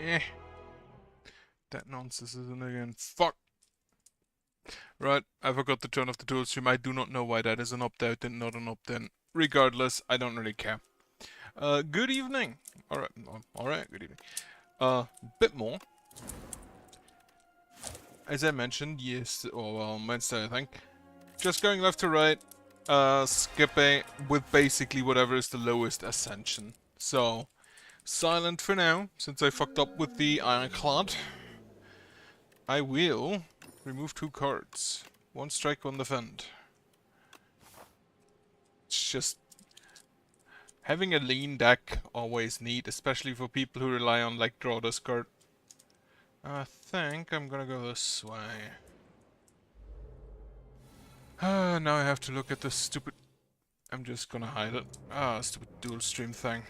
Eh. That nonsense isn't again. Fuck! Right, I forgot to turn off the tool stream. I do not know why that is an opt-out and not an opt-in. Regardless, I don't really care. Good evening! Alright, good evening. Bit more. As I mentioned, yes, or well, Wednesday I think. Just going left to right, skipping with basically whatever is the lowest Ascension. So, silent for now, since I fucked up with the Ironclad. I will remove 2 cards. 1 strike, 1 defend. It's just... having a lean deck always neat, especially for people who rely on like draw this card. I think I'm gonna go this way. Now I have to look at this stupid... I'm just gonna hide it. Stupid dual stream thing.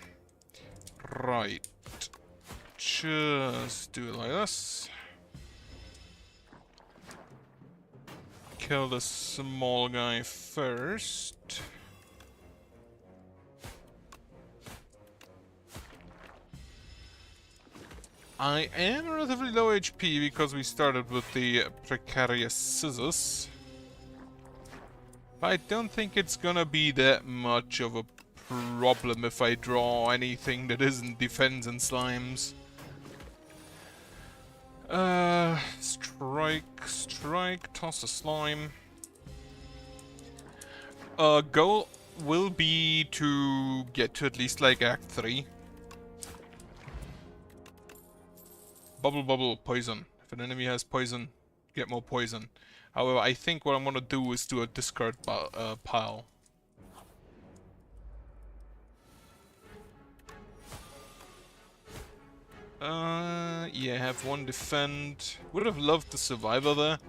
Right. Just do it like this. Kill the small guy first. I am relatively low HP because we started with the precarious scissors. I don't think it's gonna be that much of a problem if I draw anything that isn't defense and slimes. Strike, toss a slime. Goal will be to get to at least like Act 3. Bubble, poison. If an enemy has poison, get more poison. However, I think what I'm gonna do is do a discard pile. Yeah, have 1 defend. Would have loved the survivor there.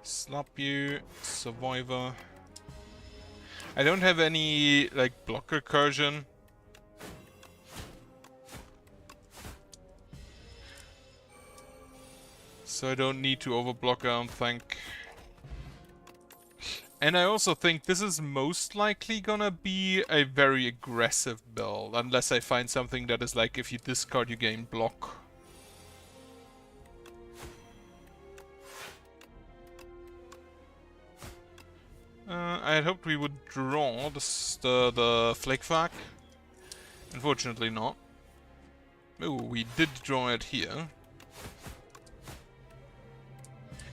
Slap you, survivor. I don't have any, like, block recursion. So I don't need to overblock, I don't think. And I also think this is most likely gonna be a very aggressive build, unless I find something that is like, if you discard you gain block. I had hoped we would draw the Flickflack. Unfortunately not. Oh, we did draw it here.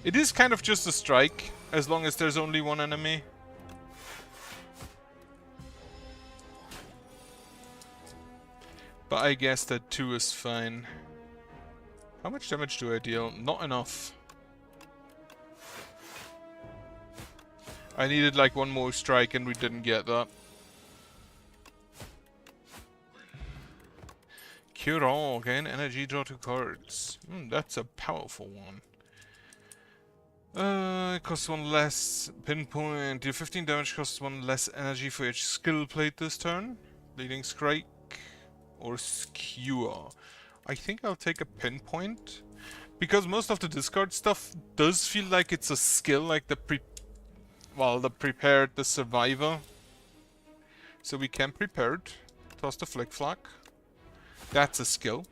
It is kind of just a strike, as long as there's only 1 enemy. But I guess that 2 is fine. How much damage do I deal? Not enough. I needed like 1 more strike and we didn't get that. Cure all, gain energy, draw 2 cards. That's a powerful one. It costs 1 less pinpoint. Deal 15 damage, costs 1 less energy for each skill plate this turn. Bleeding Strike or Skewer. I think I'll take a pinpoint. Because most of the discard stuff does feel like it's a skill, like the prepared, the survivor. So we can prepared. Toss the Flickflack. That's a skill.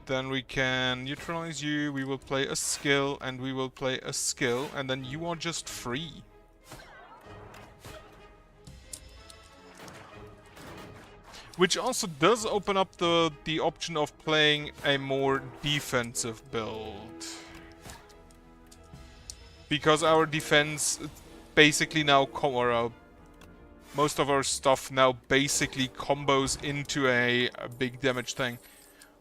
Then we can neutralize you, we will play a skill, and we will play a skill, and then you are just free. Which also does open up the option of playing a more defensive build. Because our defense basically now, most of our stuff now basically combos into a big damage thing.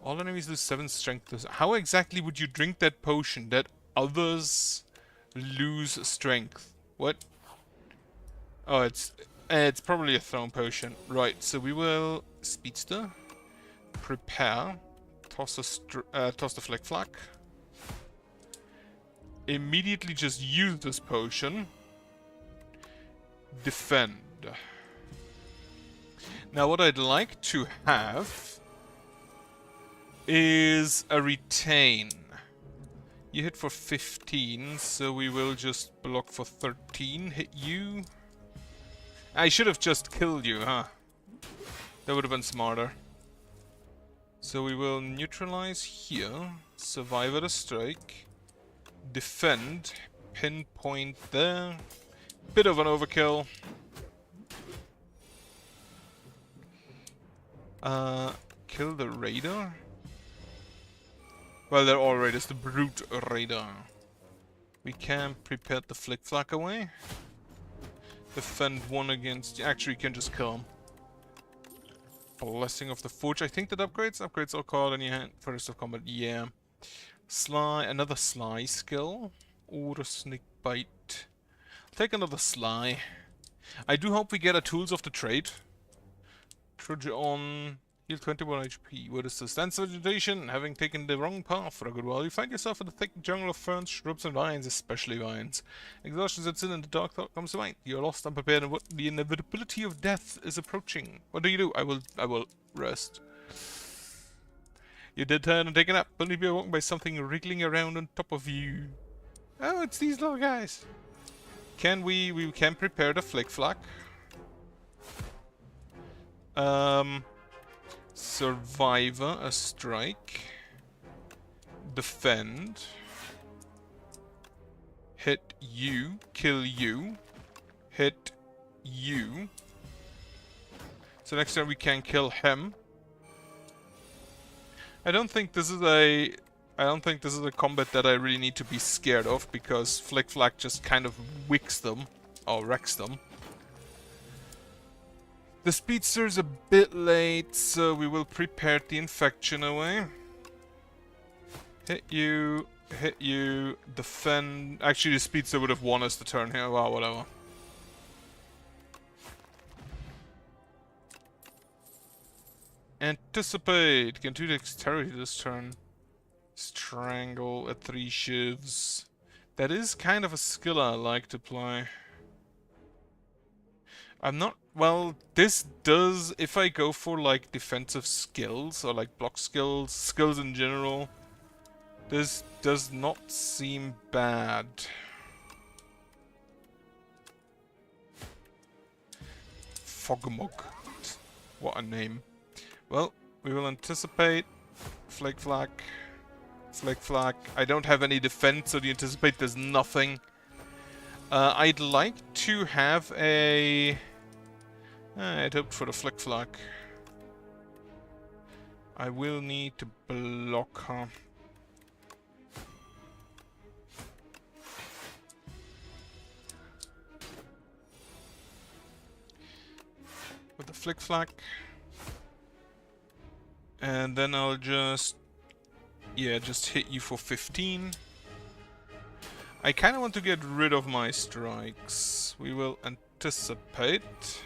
All enemies lose 7 strength. How exactly would you drink that potion that others lose strength? What? Oh, it's probably a thrown potion. Right, so we will speedster, prepare, toss the Flickflack, immediately just use this potion, defend. Now what I'd like to have is a retain. You hit for 15, so we will just block for 13. Hit you. I should have just killed you, huh? That would have been smarter. So we will neutralize here, survive at a strike, defend, pinpoint there. Bit of an overkill. Kill the raider? Well, they're all raiders, the brute raider. We can prepare the flick flack away. Defend one against... Actually, we can just kill him. Blessing of the Forge. I think that upgrades? Upgrades are called in your hand. First of combat, yeah. Sly, another Sly skill. Or a Snake Bite. Take another Sly. I do hope we get a Tools of the Trade. Trudge on... Heal 21 HP. What is this? Dance vegetation. Having taken the wrong path for a good while, you find yourself in the thick jungle of ferns, shrubs, and vines, especially vines. Exhaustion sets in and the dark thought comes to mind. You're lost, unprepared, and what the inevitability of death is approaching. What do? I will rest. You did turn and take a nap, only be awoken by something wriggling around on top of you. Oh, it's these little guys. Can we can prepare the flick flack. Survivor, a strike. Defend. Hit you, kill you. Hit you. So next time we can kill him. I don't think this is a combat that I really need to be scared of, because Flick Flack just kind of wicks them or wrecks them. The speedster's a bit late, so we will prepare the infection away. Hit you, defend. Actually, the speedster would have won us the turn here. Wow, whatever. Anticipate. Can do dexterity this turn. Strangle at 3 shivs. That is kind of a skill I like to play. I'm not... Well, this does... If I go for, like, defensive skills, or, like, block skills, skills in general, this does not seem bad. Fogmog. What a name. Well, we will anticipate. Flick Flack. Flick Flack. I don't have any defense, so the anticipate there's nothing. I'd like to have a... I'd hoped for the Flick Flack. I will need to block her. With the Flick Flack. And then I'll just... Yeah, just hit you for 15. I kind of want to get rid of my strikes. We will anticipate.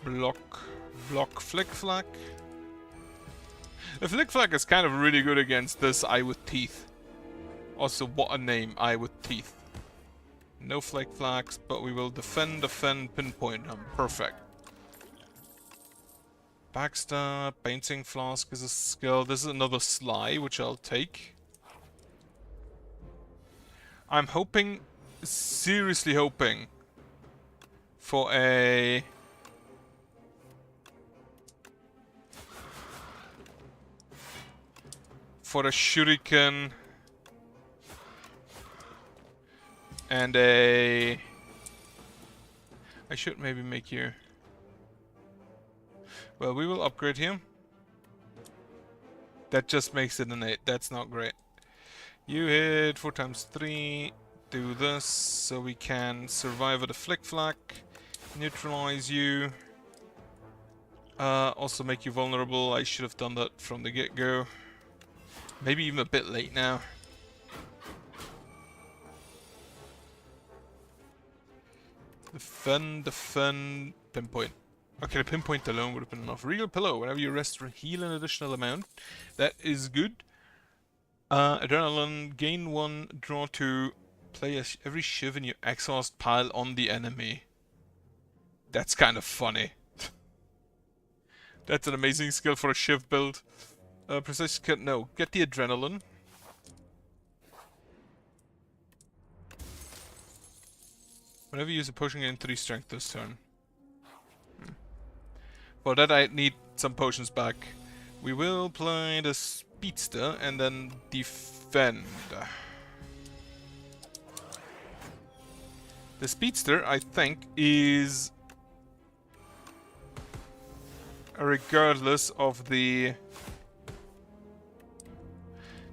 Block. Block Flick Flack. The Flick Flack is kind of really good against this Eye with Teeth. Also, what a name, Eye with Teeth. No Flick Flacks, but we will defend, pinpoint them. Perfect. Backstab, Painting Flask is a skill. This is another Sly, which I'll take. I'm hoping, seriously hoping, for a... For a Shuriken and a... I should maybe make you... Well, we will upgrade him. That just makes it an 8. That's not great. You hit 4 times 3. Do this so we can survive with a Flick Flack. Neutralize you. Also make you vulnerable. I should have done that from the get-go. Maybe even a bit late now. Defend, pinpoint. Okay, the pinpoint alone would have been enough. Regal Pillow, whenever you rest, heal an additional amount. That is good. Adrenaline, gain 1, draw 2, play every shiv in your exhaust pile on the enemy. That's kind of funny. That's an amazing skill for a shiv build. Precise cut, no. Get the Adrenaline. Whenever you use a potion, gain 3 strength this turn. For that I need some potions back. We will play the Speedster and then defend. The Speedster, I think, is regardless of the...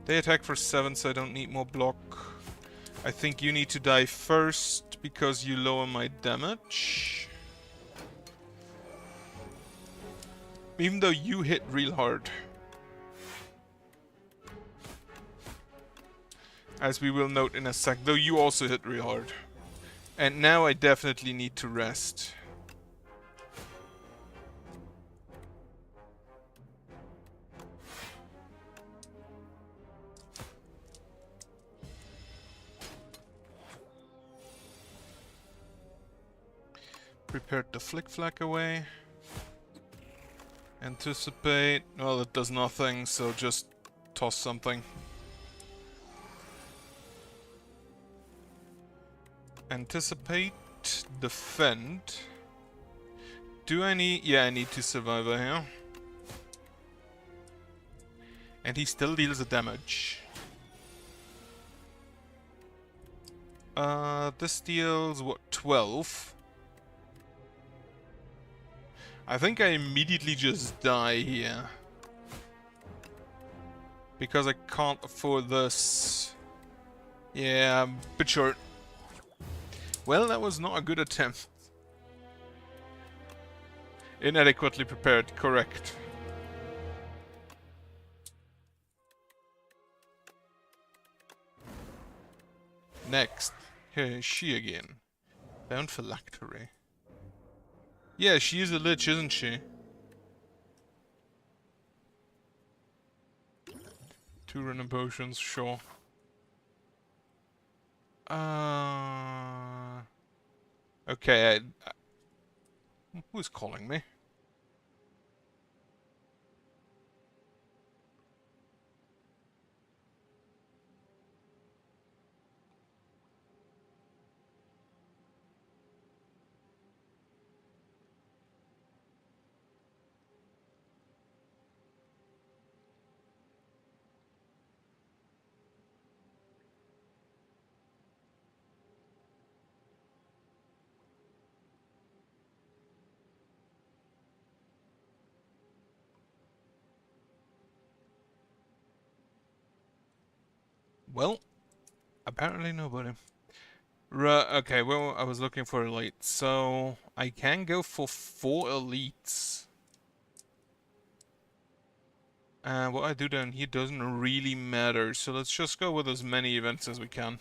They attack for 7, so I don't need more block. I think you need to die first because you lower my damage. Even though you hit real hard. As we will note in a sec, though you also hit real hard. And now I definitely need to rest. Prepared the flick flack away. Anticipate. Well, it does nothing, so just toss something. Anticipate. Defend. Do I need... Yeah, I need to survivor here. And he still deals the damage. This deals, what, 12? I think I immediately just die here. Because I can't afford this. Yeah, I'm a bit short. Well, that was not a good attempt. Inadequately prepared, correct. Next. Here is she again. Bound phylactery. Yeah, she is a lich, isn't she? 2 random potions, sure. Okay, who's calling me? Well, apparently nobody. Okay, well, I was looking for elite, so I can go for 4 elites. And what I do down here doesn't really matter, so let's just go with as many events as we can.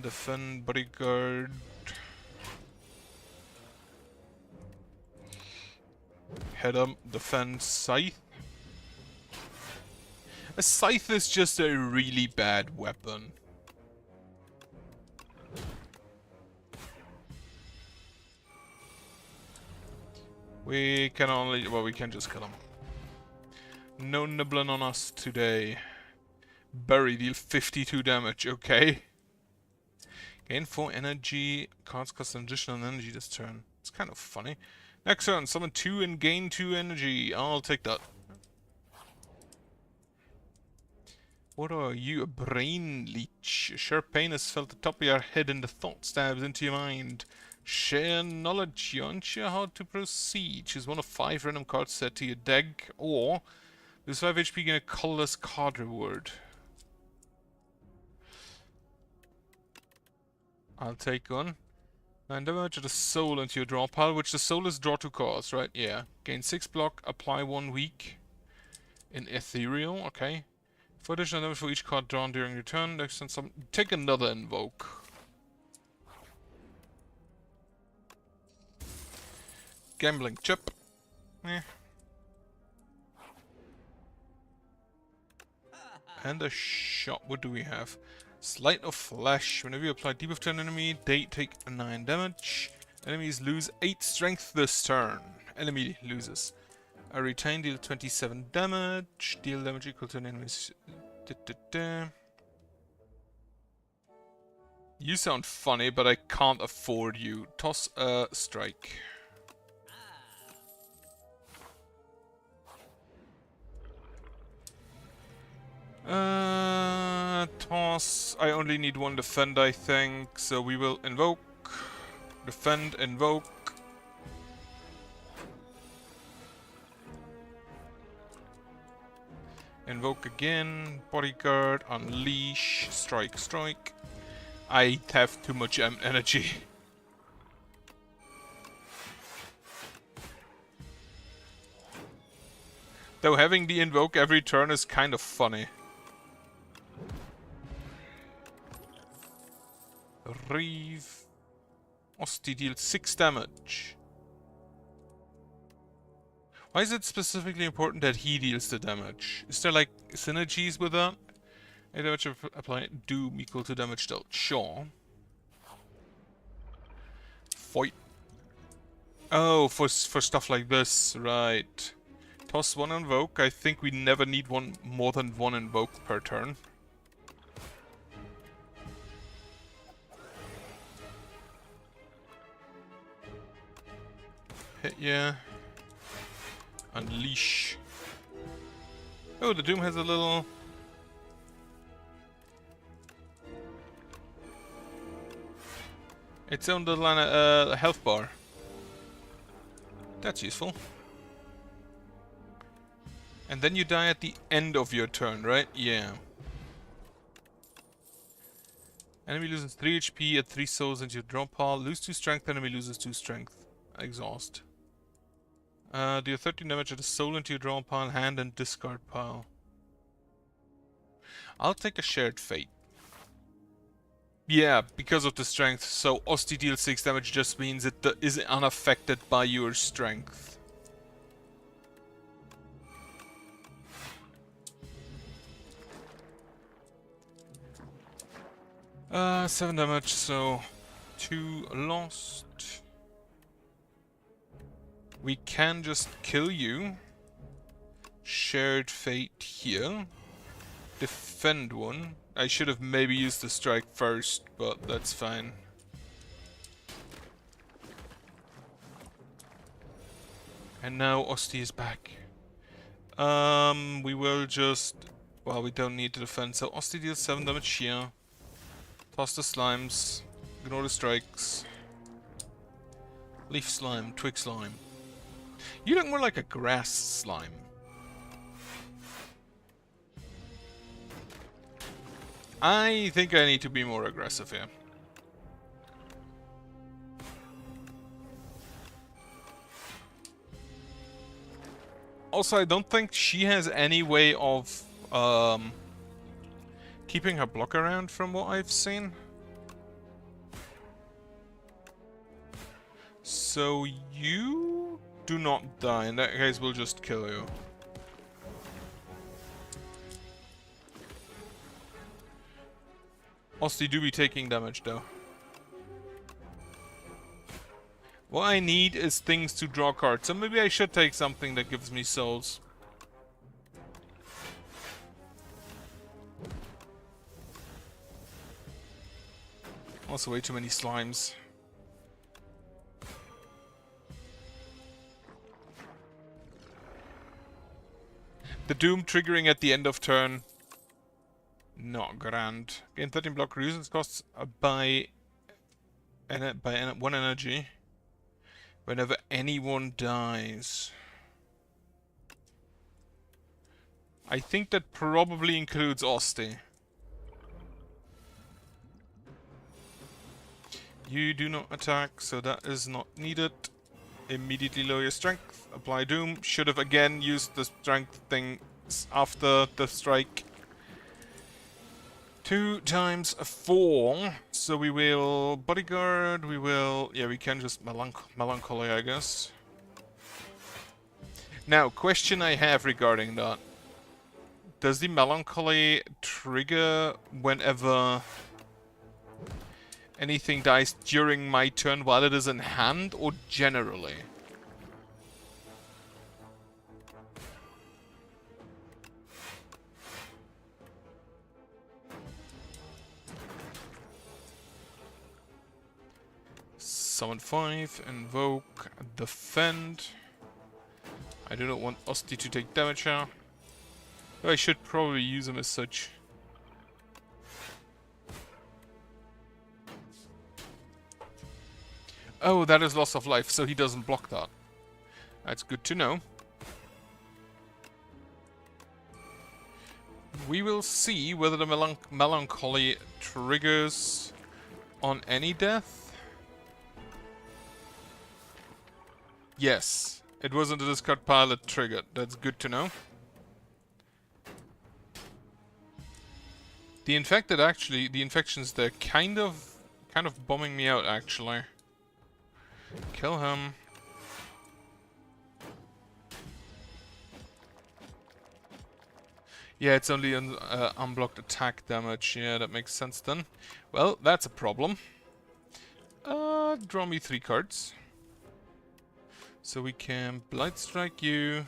Defend, bodyguard. Head up, defend, scythe. A scythe is just a really bad weapon. We can only... well, we can just kill him. No nibbling on us today. Bury, deal 52 damage, okay. Gain 4 energy, cards cost an additional energy this turn. It's kind of funny. Next turn, summon 2 and gain 2 energy. I'll take that. What are you? A brain leech. A sharp pain has felt the top of your head and the thought stabs into your mind. Share knowledge. You're unsure how to proceed. Choose one of 5 random cards set to your deck, or lose 5 HP, gain a colorless card reward. I'll take one. 9 damage, the soul into your draw pile, which the soul is draw 2 cards, right? Yeah. Gain 6 block, apply 1 weak. In ethereal, okay. 4 additional damage for each card drawn during your turn. Next time, take another invoke. Gambling chip. Eh. And a shot. What do we have? Sleight of Flesh. Whenever you apply debuff to an enemy, they take 9 damage. Enemies lose 8 strength this turn. Enemy loses. I retain, deal 27 damage. Deal damage equal to an enemy's... You sound funny, but I can't afford you. Toss a strike. Toss. I only need one defend, I think. So we will invoke. Defend, invoke. Invoke again. Bodyguard, unleash. Strike, strike. I have too much energy. Though having the invoke every turn is kind of funny. Reeve. Osti deals 6 damage. Why is it specifically important that he deals the damage? Is there like synergies with that? A damage applied, doom equal to damage dealt. Sure. Fight. Oh, for stuff like this, right. Toss one invoke. I think we never need more than one invoke per turn. Hit yeah. Unleash. Oh, the Doom has a little... its own little health bar. That's useful. And then you die at the end of your turn, right? Yeah. Enemy loses 3 HP, add 3 souls into your draw pile. Lose 2 strength, enemy loses 2 strength. Exhaust. Deal 13 damage at a soul into your draw pile, hand, and discard pile. I'll take a shared fate. Yeah, because of the strength. So Osti deals 6 damage just means it is unaffected by your strength. Uh, 7 damage, so 2 lost. We can just kill you. Shared fate here. Defend one. I should have maybe used the strike first, but that's fine. And now Osti is back. We will just... well, we don't need to defend, so Osti deals 7 damage here. Toss the slimes. Ignore the strikes. Leaf slime, twig slime. You look more like a grass slime. I think I need to be more aggressive here. Also, I don't think she has any way of keeping her block around from what I've seen. So you do not die. In that case, we'll just kill you. Osti do be taking damage though. What I need is things to draw cards, so maybe I should take something that gives me souls. Also way too many slimes. The Doom triggering at the end of turn. Not grand. Gain 13 block resistance costs by 1 energy whenever anyone dies. I think that probably includes Osti. You do not attack, so that is not needed. Immediately lower your strength. Apply Doom. Should have again used the strength thing after the strike. 2 times 4. So we will bodyguard, we will... yeah, we can just melancholy, I guess. Now, question I have regarding that. Does the melancholy trigger whenever anything dies during my turn while it is in hand, or generally? summon 5, invoke, defend. I do not want Osti to take damage here. I should probably use him as such. Oh, that is loss of life, so he doesn't block that. That's good to know. We will see whether the melancholy triggers on any death. Yes, it wasn't a discard pile that triggered. That's good to know. The infected, actually, the infections, they're kind of bombing me out, actually. Kill him. Yeah, it's only unblocked attack damage. Yeah, that makes sense then. Well, that's a problem. Draw me 3 cards. So we can Blight Strike you.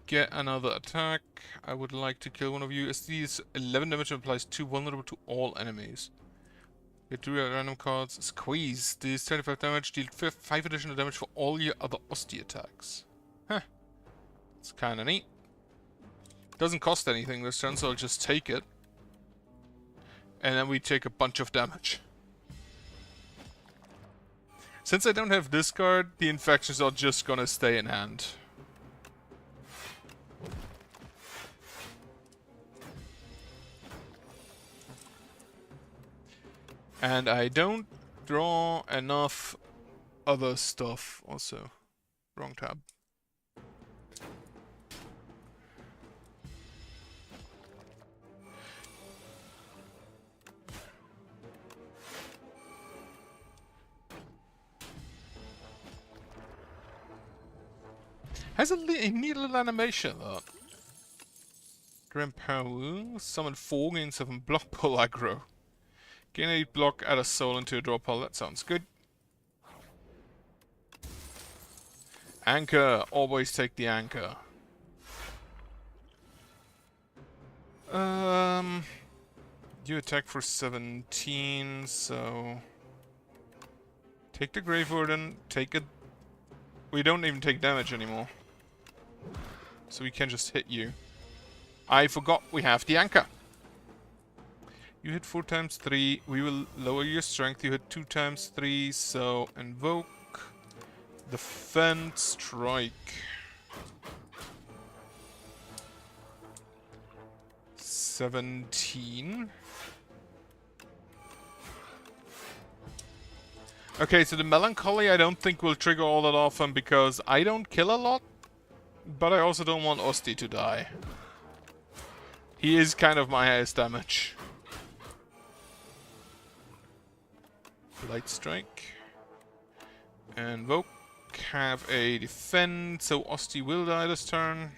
Get another attack. I would like to kill one of you. As these 11 damage applies 2 vulnerable to all enemies. Get 2 random cards. Squeeze. These 35 damage. Deal 5 additional damage for all your other Osti attacks. Huh. It's kinda neat. Doesn't cost anything this turn, so I'll just take it. And then we take a bunch of damage. Since I don't have this card, the infections are just gonna stay in hand. And I don't draw enough other stuff also. Wrong tab. Has a neat little animation, though. Grandpa, summon 4, gain 7, block, pull aggro. Gain 8 block, add a soul into a draw pile. That sounds good. Anchor. Always take the anchor. You attack for 17, so... Take the Grave Warden, take it... We don't even take damage anymore. So we can just hit you. I forgot we have the anchor. You hit 4 times 3. We will lower your strength. You hit 2 times 3. So invoke. Defend. Strike. 17. Okay, so the Melancholy I don't think will trigger all that often because I don't kill a lot. But I also don't want Osti to die. He is kind of my highest damage. Light Strike. Invoke. Have a defend, so Osti will die this turn.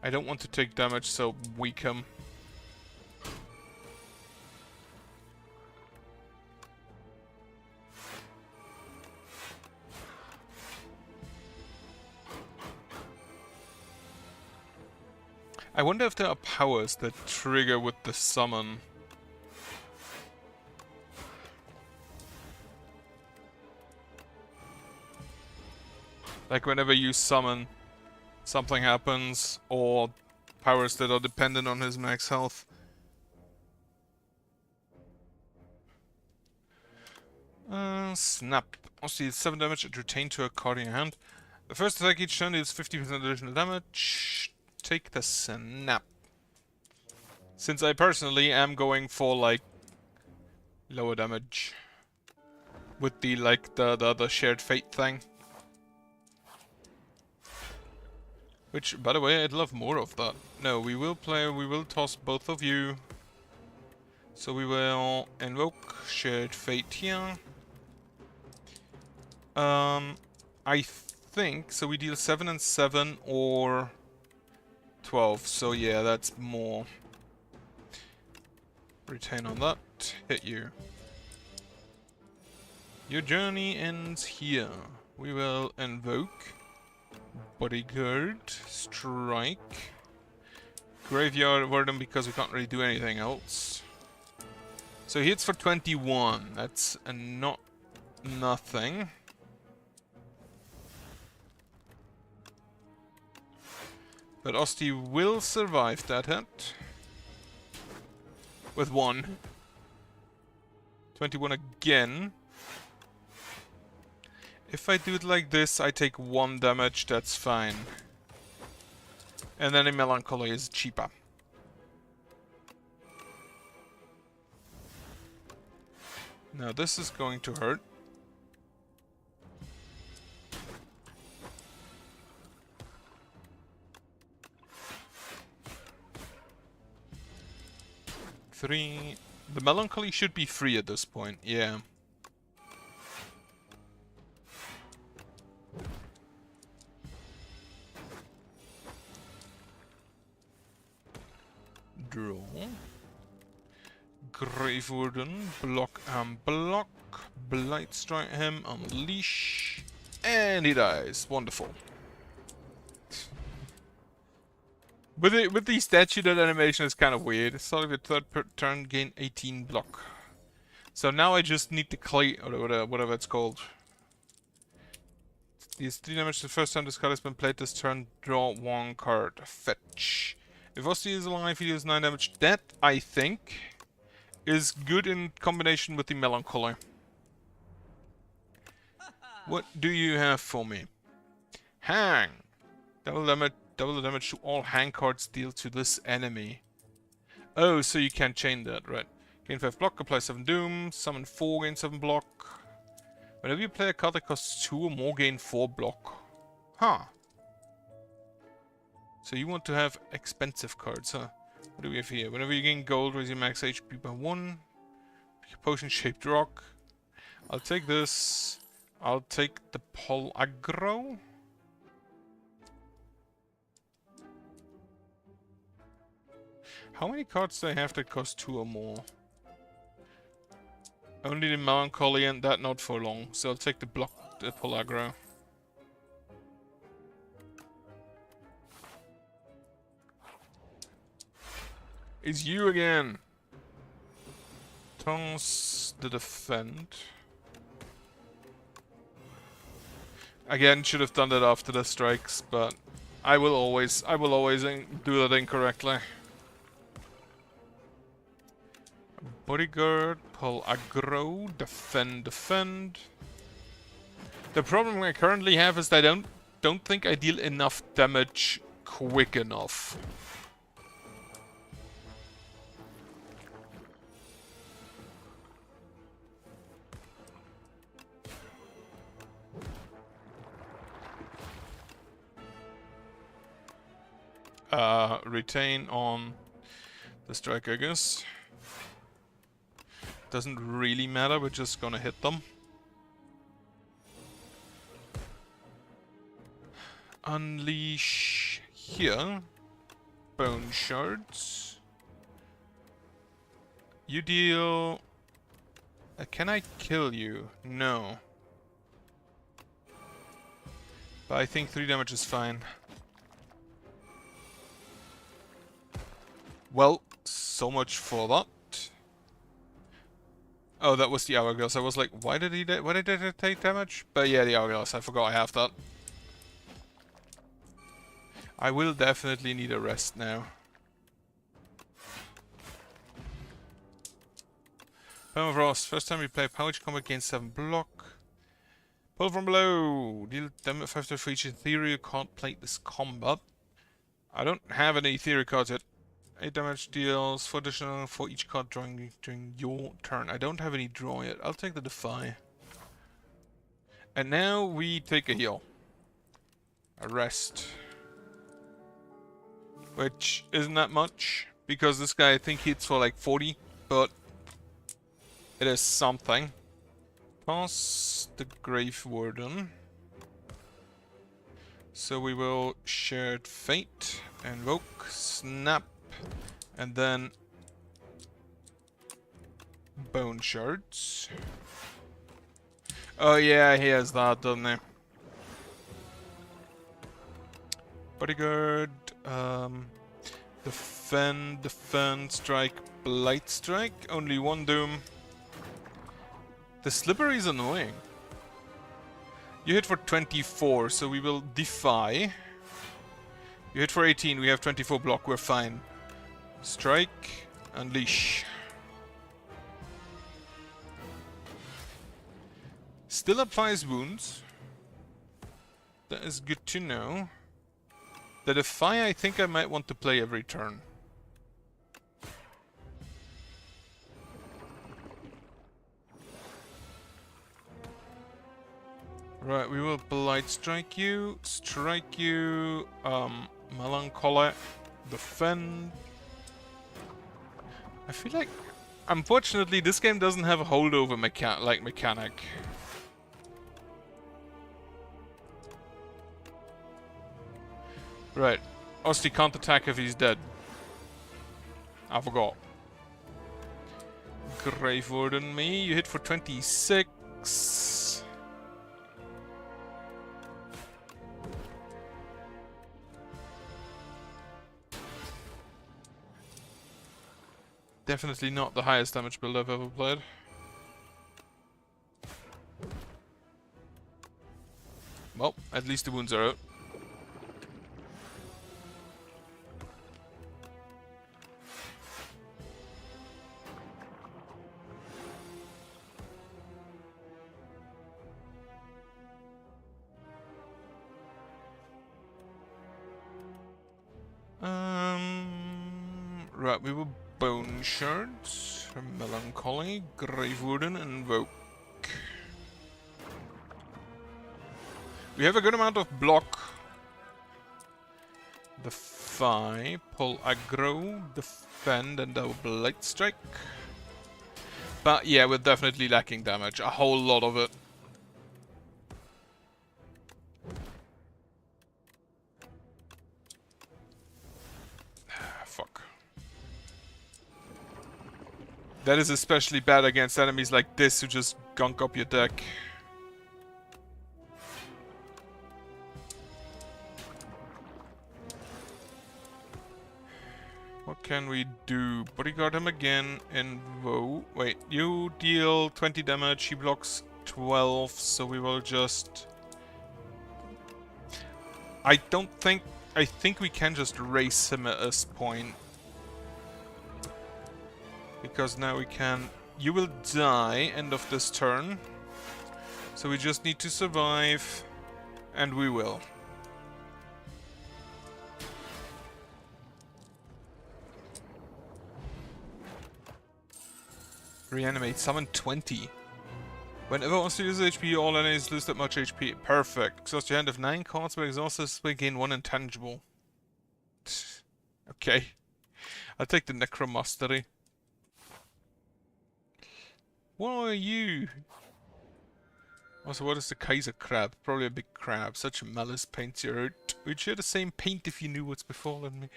I don't want to take damage, so weak him. I wonder if there are powers that trigger with the summon. Like whenever you summon, something happens, or powers that are dependent on his max health. Snap. Osti 7 damage and retain to a card in your hand. The first attack each turn deals 50% additional damage. Take the snap. Since I personally am going for like lower damage with the the shared fate thing. Which, by the way, I'd love more of that. No, we will toss both of you. So we will invoke shared fate here. I think, so we deal 7 and 7 or 12, so yeah, that's more. Retain on that, hit you. Your journey ends here. We will invoke Bodyguard, Strike, Graveyard Warden because we can't really do anything else. So he hits for 21. That's not nothing. But Osti will survive that hit. With 1. 21 again. If I do it like this, I take 1 damage, that's fine. And then a Melancholy is cheaper. Now this is going to hurt. Three. The Melancholy should be free at this point, yeah. Draw. Grave Warden, block and block. Blight Strike him, unleash. And he dies. Wonderful. With the statue, that animation is kind of weird. Start of your third turn, gain 18 block. So now I just need to clay, or whatever it's called. Deals 3 damage the first time this card has been played this turn. Draw 1 card. Fetch. If Osti is alive, he deals 9 damage. That, I think, is good in combination with the Melancholy. What do you have for me? Hang. Double the damage to all hang cards deal to this enemy. Oh, so you can't chain that, right? Gain 5 block, apply 7 doom, summon 4, gain 7 block. Whenever you play a card that costs 2 or more, gain 4 block. Huh. So you want to have expensive cards, huh? What do we have here? Whenever you gain gold, raise your max HP by 1. Potion-shaped rock. I'll take this. I'll take the Pol Aggro. How many cards do I have that cost 2 or more? Only the Melancholy and that not for long. So I'll take the Pol Aggro. It's you again. Toss the defend. Again, should have done that after the strikes, but I will always do that incorrectly. Bodyguard, Pol Aggro, defend. The problem I currently have is that I don't think I deal enough damage quick enough. Retain on the strike, I guess. Doesn't really matter, we're just gonna hit them. Unleash here. Bone shards. You deal... can I kill you? No. But I think 3 damage is fine. Well, so much for that. Oh, that was the Hourglass. I was like, why did it take damage? But yeah, the Hourglass. I forgot I have that. I will definitely need a rest now. Permafrost. First time we play Pouch combat, gain 7 block. Pull from below. Deal damage 5 to for each ethereal card played this combat. I don't have any ethereal cards yet. 8 damage deals 4 additional for each card drawing during your turn. I don't have any draw yet. I'll take the Defy. And now we take a heal. A rest. Which isn't that much, because this guy I think hits for like 40, but it is something. Toss the Grave Warden. So we will Shared Fate, invoke, snap, and then Bone Shards. Oh yeah, he has that, doesn't he? Bodyguard, defend, strike, Blight Strike. Only one Doom. The Slippery is annoying. You hit for 24, so we will defy. You hit for 18, we have 24 block, we're fine. Strike, unleash. Still applies wounds. That is good to know. The defy I think I might want to play every turn. Right, we will Blight Strike you, Melancholy, defend. I feel like, unfortunately, this game doesn't have a holdover mechanic. Right, Osti can't attack if he's dead. I forgot. Grave Warden me, you hit for 26. Definitely not the highest damage build I've ever played. Well, at least the wounds are out. Right, we will Bone Shards, Melancholy, Grave Warden, and Invoke. We have a good amount of block. Defy, pull aggro, defend, and double Blight Strike. But yeah, we're definitely lacking damage. A whole lot of it. Fuck. That is especially bad against enemies like this who just gunk up your deck. What can we do? Bodyguard him again, invoke. Wait, you deal 20 damage, he blocks 12, so we will just... I think we can just race him at this point. Because now we can... You will die end of this turn. So we just need to survive. And we will. Reanimate, summon 20. Whenever Osti loses HP, all enemies lose that much HP. Perfect. Exhaust your hand of 9 cards, but exhaust this will gain 1 intangible. Okay. I'll take the Necromastery. What are you? Also, what is the Kaiser crab? Probably a big crab. Such malice paints your heart. We'd share the same paint if you knew what's befallen me.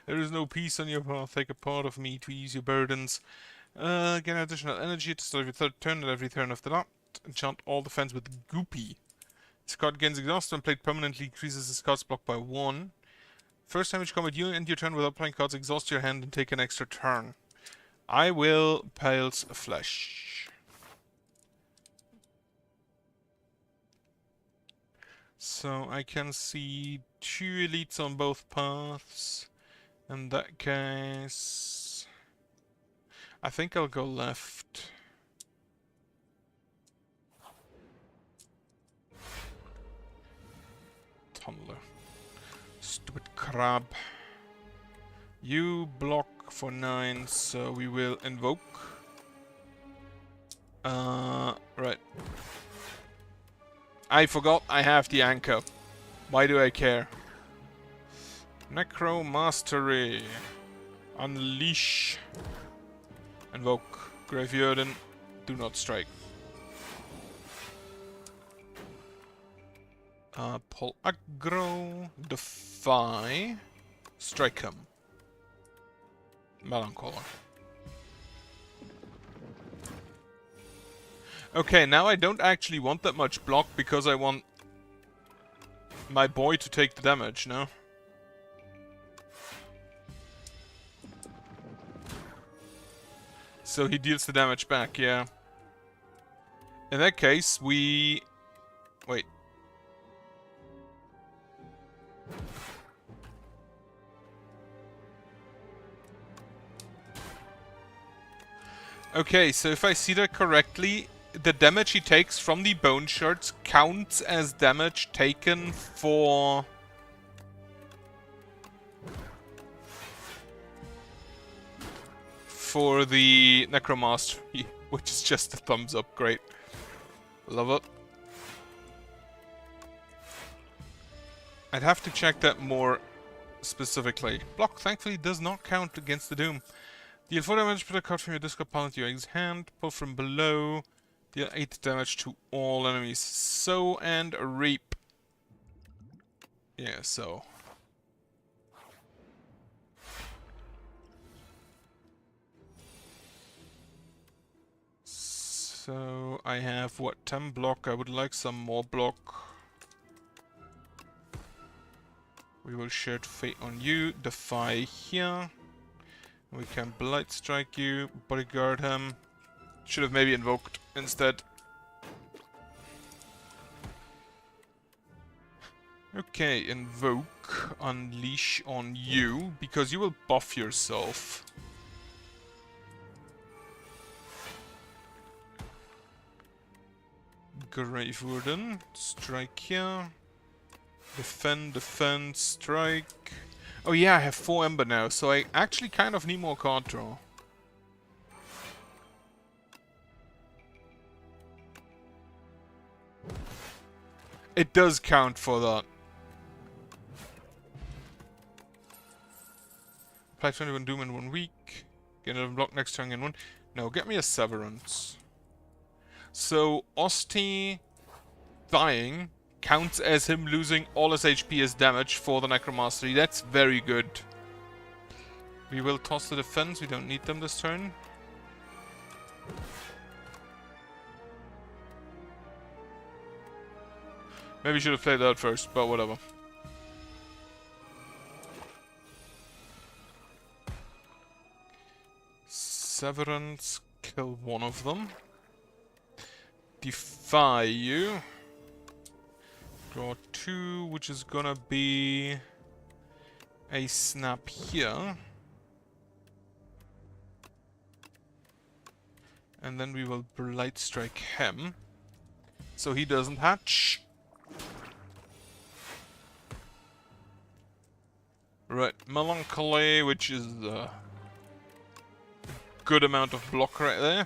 There is no peace on your path. Take a part of me to ease your burdens. Gain additional energy to start your third turn and every turn after that. Enchant all defense with Goopy. This card gains exhaust when played permanently, increases this card's block by 1. First time each combat you end your turn without playing cards, exhaust your hand and take an extra turn. I will Pale's Flesh. So I can see 2 elites on both paths. In that case, I think I'll go left. Tumbler. Stupid crab. You block for 9, so we will invoke. Right. I forgot I have the anchor. Why do I care? Necromastery. Unleash. Invoke. Graveyard and do not strike. Pull aggro. Defy. Strike him. Melancholy. Okay, now I don't actually want that much block because I want my boy to take the damage, no? So he deals the damage back, yeah. In that case, we... Wait. Okay, so if I see that correctly, the damage he takes from the bone shards counts as damage taken for the Necromastery, which is just a thumbs up. Great. Love it. I'd have to check that more specifically. Block thankfully does not count against the Doom. Deal 4 damage, put a card from your discard pile into your enemy's hand, pull from below, deal 8 damage to all enemies. Sow and reap. Yeah, so. So I have, what, 10 block? I would like some more block. We will share fate on you, defy here. We can Blight Strike you, bodyguard him. Should have maybe invoked instead. Okay, invoke, unleash on you, because you will buff yourself. Grave Warden, strike here. Defend, defend, strike. Oh yeah, I have 4 Ember now, so I actually kind of need more card draw. It does count for that. Apply 21 Doom in 1 week. Get another block next turn in 1. No, get me a Severance. So, Osti dying counts as him losing all his HP as damage for the Necromastery. That's very good. We will toss the defense. We don't need them this turn. Maybe should have played that first, but whatever. Severance, kill one of them. Defy you. Draw 2, which is gonna be a snap here. And then we will Blight Strike him. So he doesn't hatch. Right, Melancholy, which is a good amount of block right there.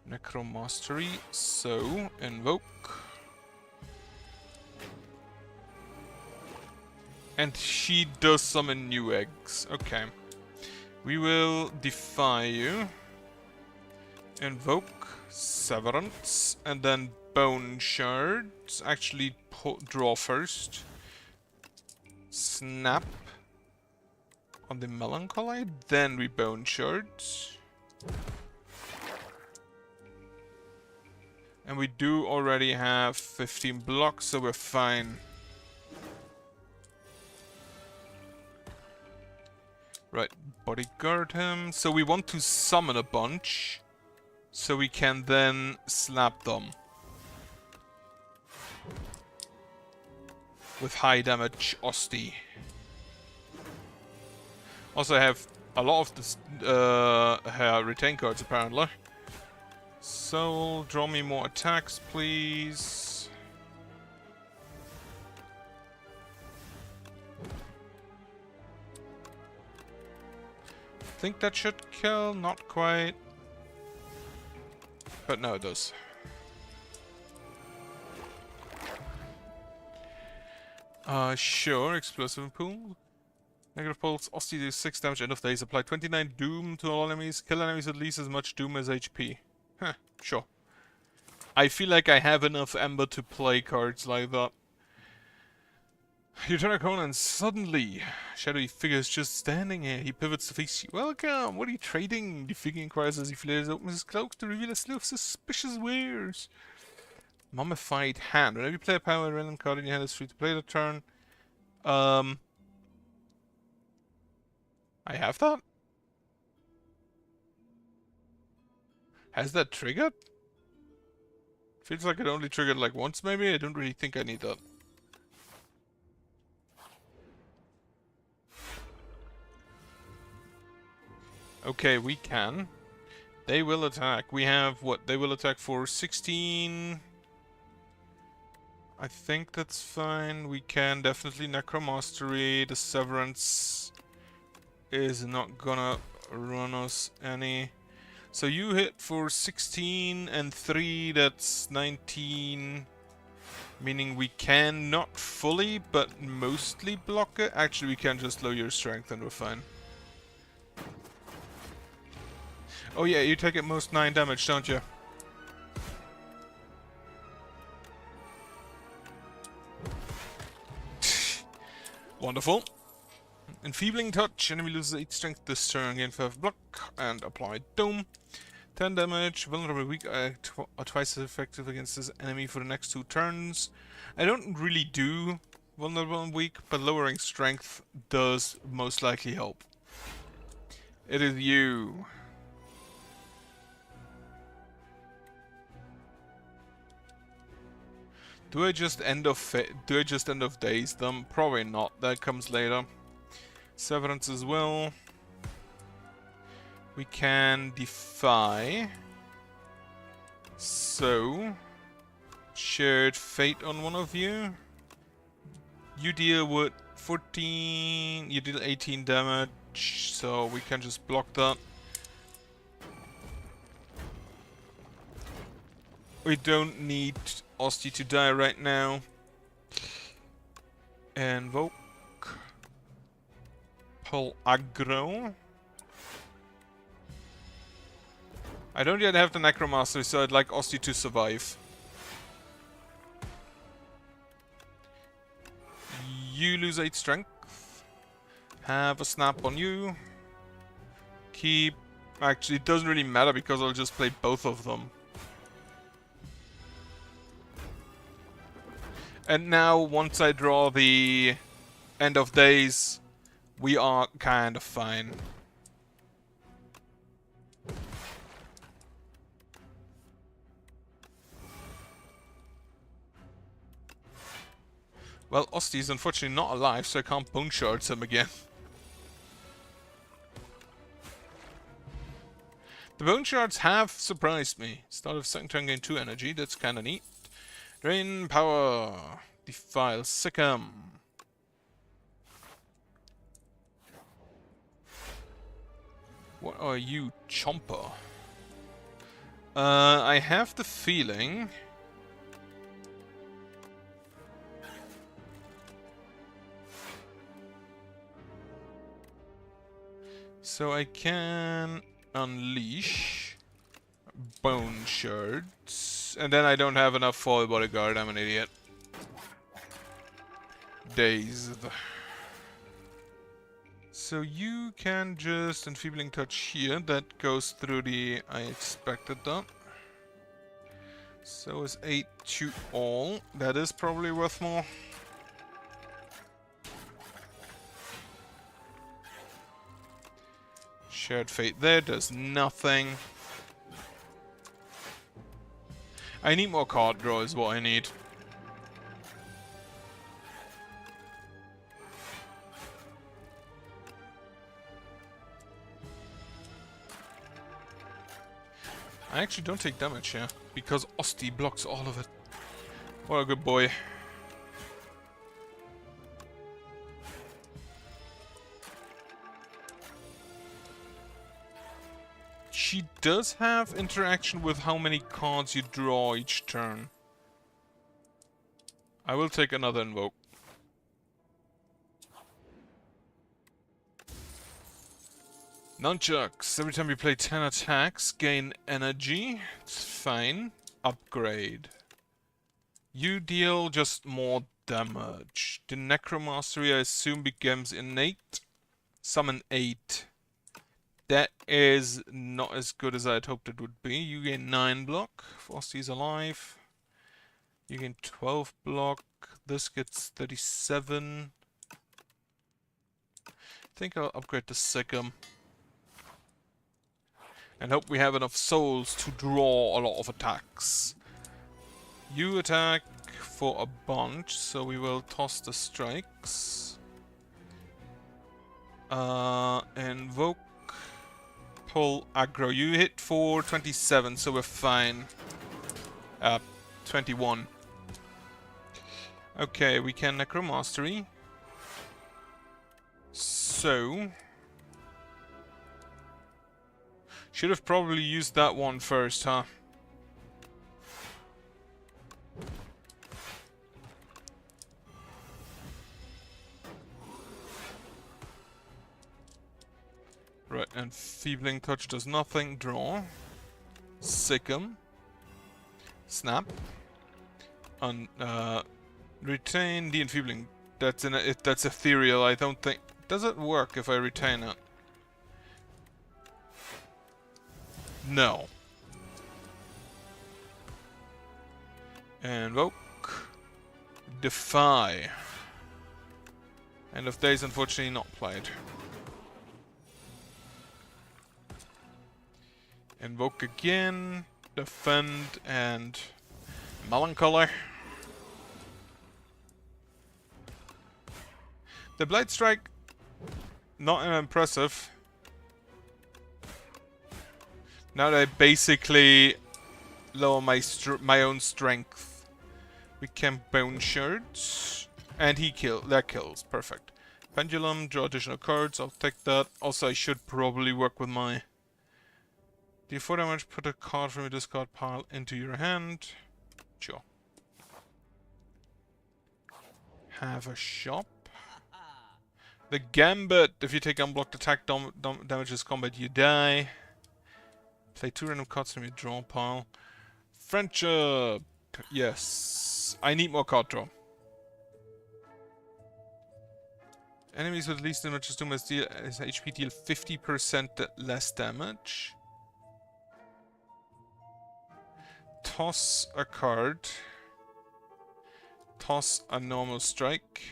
Necromastery, so invoke. And she does summon new eggs. Okay. We will defy you. Invoke, Severance, and then Bone Shards. Actually, draw first. Snap on the Melancholy, then we Bone Shards. And we do already have 15 blocks, so we're fine. Right, bodyguard him. So we want to summon a bunch, so we can then slap them. With high damage Osti. Also I have a lot of this, retain cards apparently. So, draw me more attacks, please. Think that should kill, not quite. But no, it does. Sure, explosive pool. Negative pulse, Osti deals 6 damage, end of days. Apply 29 doom to all enemies. Kill enemies at least as much doom as HP. Huh, sure. I feel like I have enough Ember to play cards like that. You turn a corner and suddenly, shadowy figure is just standing here. He pivots to face you. Welcome! What are you trading? The figure inquires as he flares open his cloak to reveal a slew of suspicious wares. Mummified Hand. Whenever you play a power random card in your hand, it's free to play the turn. I have that? Has that triggered? Feels like it only triggered like once maybe? I don't really think I need that. Okay, we can. They will attack. We have what? They will attack for 16. I think that's fine. We can definitely Necromastery. The Severance is not gonna run us any. So you hit for 16 and 3, that's 19. Meaning we can not fully, but mostly block it. Actually, we can just lower your strength and we're fine. Oh yeah, you take at most 9 damage, don't you? Wonderful. Enfeebling Touch. Enemy loses 8 strength this turn. Gain 5 block. And apply Dome. 10 damage. Vulnerable weak are twice as effective against this enemy for the next 2 turns. I don't really do vulnerable and weak, but lowering strength does most likely help. It is you. Do I just end of days them? Probably not. That comes later. Severance as well. We can defy. So, shared fate on one of you. You deal with 14. You deal 18 damage, so we can just block that. We don't need Osti to die right now. Invoke. Pull aggro. I don't yet have the Necromastery, so I'd like Osti to survive. You lose 8 strength. Have a snap on you. Keep... Actually, it doesn't really matter because I'll just play both of them. And now, once I draw the end of days, we are kind of fine. Well, Osti is unfortunately not alive, so I can't Bone Shards him again. The Bone Shards have surprised me. Start of second turn, gain 2 energy, that's kinda neat. Drain power. Defile Sikkim. What are you, Chomper? I have the feeling... So I can unleash Bone Shards, and then I don't have enough Foil Bodyguard, I'm an idiot. Dazed. So you can just Enfeebling Touch here, that goes through the... I expected that. So is 8 to all, that is probably worth more. Shared Fate there does nothing. I need more card draw is what I need. I actually don't take damage here, because Osti blocks all of it. What a good boy. She does have interaction with how many cards you draw each turn. I will take another invoke. Nunchucks. Every time you play 10 attacks, gain energy. It's fine. Upgrade. You deal just more damage. The Necromastery, I assume, becomes innate. Summon 8. That is not as good as I had hoped it would be. You gain 9 block. Frosty's alive. You gain 12 block. This gets 37. think I'll upgrade the Sikkim. And hope we have enough souls to draw a lot of attacks. You attack for a bunch, so we will toss the strikes. Invoke. Pull aggro. You hit for 27, so we're fine. 21. Okay, we can Necromastery. So... should have probably used that one first, huh? Right, and Feebling Touch does nothing. Draw. Sikkim. Snap. Retain the Enfeebling. That's ethereal, I don't think... does it work if I retain it? No. Invoke. Defy. End of days, unfortunately not played. Invoke again. Defend and Melancholy. The Blade Strike, not impressive. Now that I basically lower my own strength. We can Bone Shards. And that kills. Perfect. Pendulum, draw additional cards. I'll take that. Also, I should probably work with my... do 4 damage, put a card from your discard pile into your hand. Sure. Have a shop. The Gambit. If you take unblocked attack damages combat, you die. Play 2 random cards from your draw pile. Friendship. Yes. I need more card draw. Enemies with least damage as HP deal 50% less damage. Toss a card. Toss a normal strike.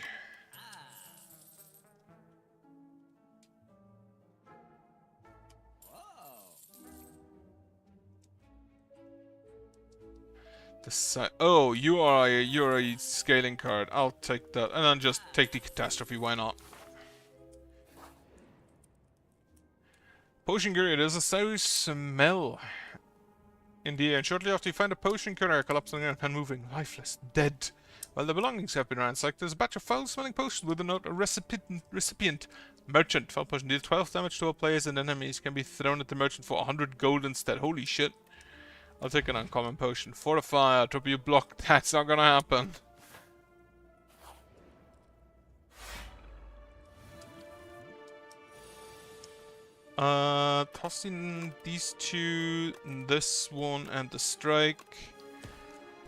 Oh, you're a scaling card. I'll take that, and then just take the catastrophe. Why not? Potion Courier. There's a sour smell in the air, and shortly after you find a potion courier collapsing and unmoving, lifeless, dead. While the belongings have been ransacked, there's a batch of foul-smelling potions with a note: a recipient. Merchant. Foul potion deals 12 damage to all players and enemies. Can be thrown at the merchant for 100 gold instead. Holy shit. I'll take an uncommon potion. Fortify, drop you block. That's not gonna happen. Tossing these two, this one and the strike.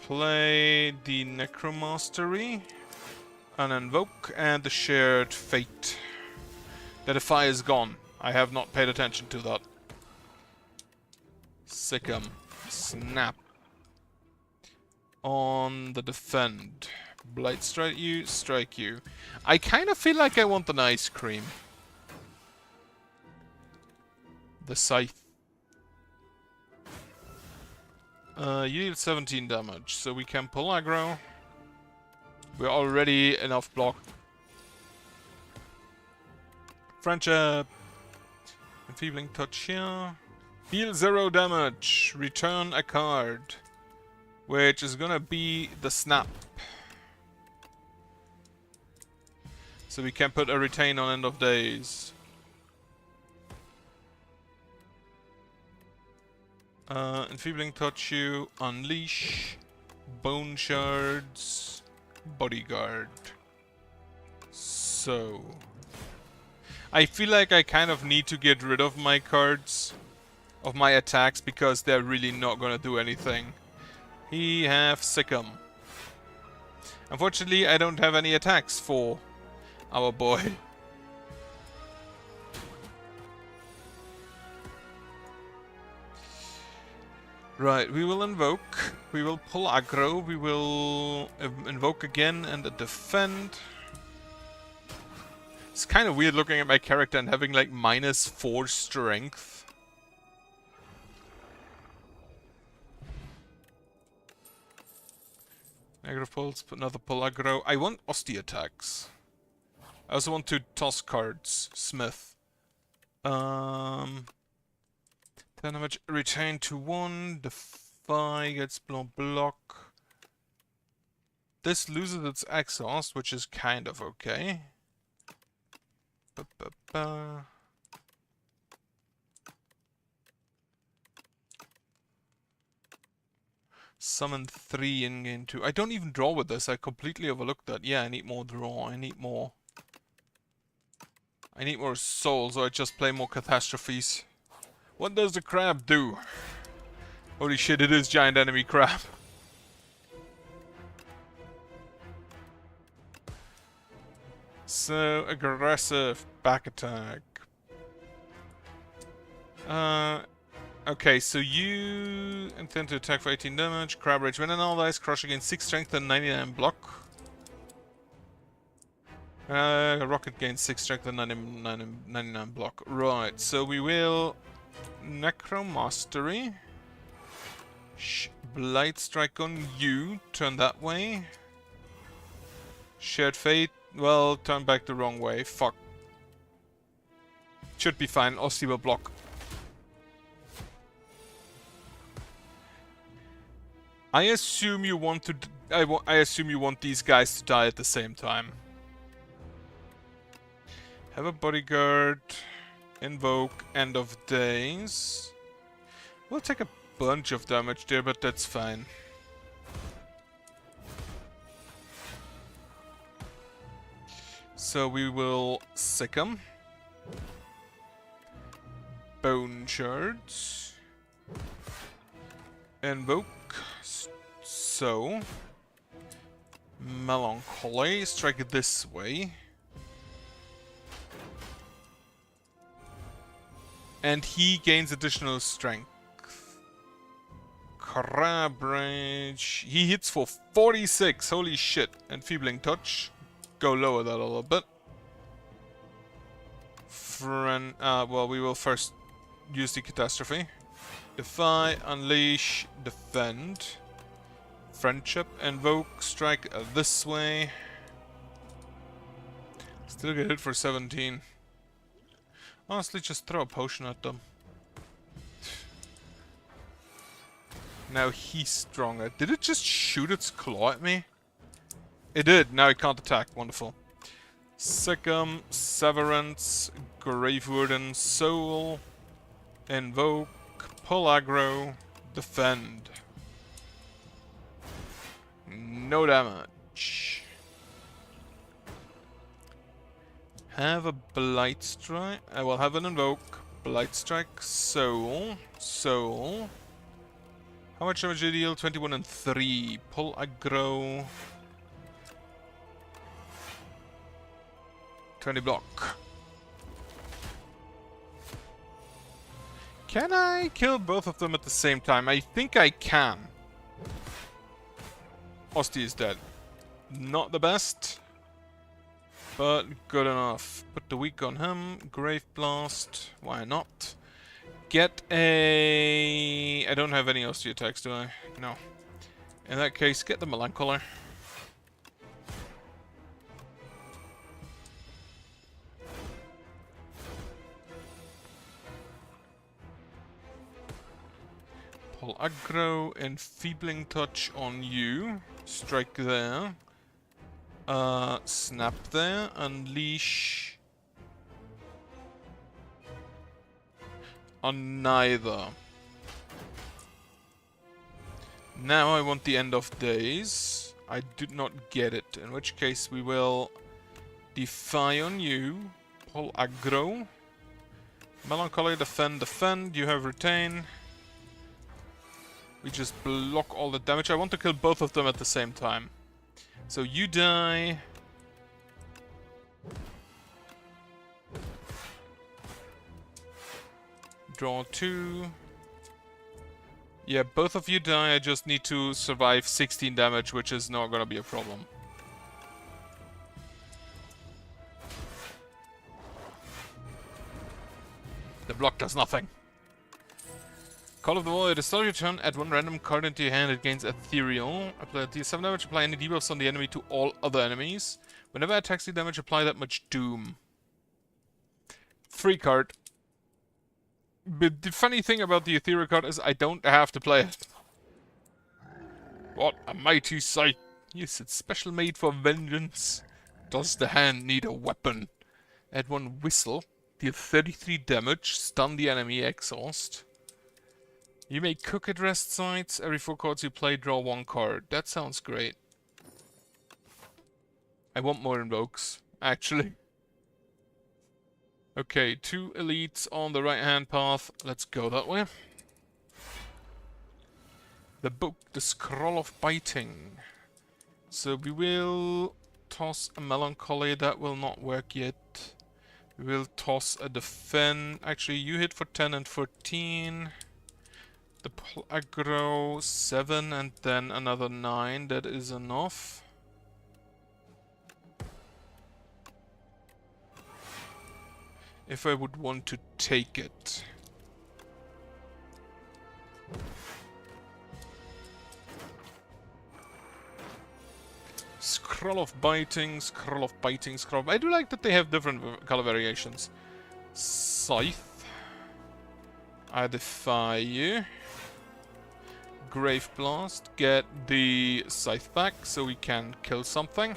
Play the Necromastery. An Invoke and the Shared Fate. The Defy is gone. I have not paid attention to that. Sikkim. Snap. On the defend. Blight strike you. I kind of feel like I want an ice cream. The scythe. You deal 17 damage, so we can pull aggro. We're already enough block. Friendship. Enfeebling touch here. Deal 0 damage. Return a card. Which is gonna be the snap. So we can put a retain on end of days. Enfeebling touch you. Unleash. Bone shards. Bodyguard. So... I feel like I kind of need to get rid of my cards. Of my attacks, because they're really not gonna do anything. He have Sikkim. Unfortunately, I don't have any attacks for our boy. Right, we will invoke. We will pull aggro. We will invoke again and defend. It's kind of weird looking at my character and having like -4 strength. Negative pulse, put another pull aggro. I want Osti attacks. I also want to toss cards. Smith. 10 damage, retain to 1. Defy gets block. This loses its exhaust, which is kind of okay. Summon 3 in game 2. I don't even draw with this. I completely overlooked that. Yeah, I need more draw. I need more souls, or I just play more catastrophes. What does the crab do? Holy shit, it is giant enemy crab. So aggressive back attack. Okay, so you intend to attack for 18 damage. Crab Rage. When an ally is crush against 6 strength and 99 block. Rocket gains 6 strength and 99 block. Right, so we will Necromastery. Blight Strike on you. Turn that way. Shared Fate. Well, turn back the wrong way. Fuck. Should be fine. Osti will block. I assume you want to. I assume you want these guys to die at the same time. Have a bodyguard. Invoke. End of days. We'll take a bunch of damage there, but that's fine. So we will sick him. Bone shards. Invoke. So. Melancholy. Strike this way. And he gains additional strength. Crab Rage. He hits for 46. Holy shit. Enfeebling Touch. Go lower that a little bit. Well, we will first use the Catastrophe. Defy, Unleash, Defend. Friendship, Invoke, Strike this way. Still get hit for 17. Honestly, just throw a potion at them. Now he's stronger. Did it just shoot its claw at me? It did. Now it can't attack. Wonderful. Sick'em, Severance, Grave Warden, Soul, Invoke, Pull Aggro, Defend. No damage. Have a Blight Strike. I will have an Invoke. Blight Strike, Soul, Soul. How much damage did you deal? 21 and 3. Pull Aggro. 20 block. Can I kill both of them at the same time? I think I can. Osti is dead. Not the best, but good enough. Put the weak on him. Grave Blast. Why not? Get a... I don't have any Osti attacks, do I? No. In that case, get the Melancholy. Pull aggro, enfeebling touch on you. Strike there. Snap there. Unleash. On neither. Now I want the end of days. I did not get it. In which case we will defy on you. Pull aggro. Melancholy, defend, defend. You have retain. We just block all the damage. I want to kill both of them at the same time. So you die. Draw 2. Yeah, both of you die. I just need to survive 16 damage, which is not gonna be a problem. The block does nothing. Call of the Void. At the start of your turn, add one random card into your hand. It gains Ethereal. Apply D7 damage. Apply any debuffs on the enemy to all other enemies. Whenever it attacks the damage, apply that much Doom. Free card. But the funny thing about the Ethereal card is I don't have to play it. What a mighty sight. Yes, it's special made for vengeance. Does the hand need a weapon? Add one whistle. Deal 33 damage. Stun the enemy. Exhaust. You may cook at rest sites. Every 4 cards you play, draw 1 card. That sounds great. I want more invokes, actually. Okay, 2 elites on the right-hand path. Let's go that way. The book, the Scroll of Biting. So we will toss a Melancholy. That will not work yet. We will toss a Defend. Actually, you hit for 10 and 14. The aggro 7 and then another 9. That is enough. If I would want to take it. Scroll of Biting, Scroll of Biting, Scroll. I do like that they have different color variations. Scythe. I defy you. Grave Blast. Get the Scythe back so we can kill something.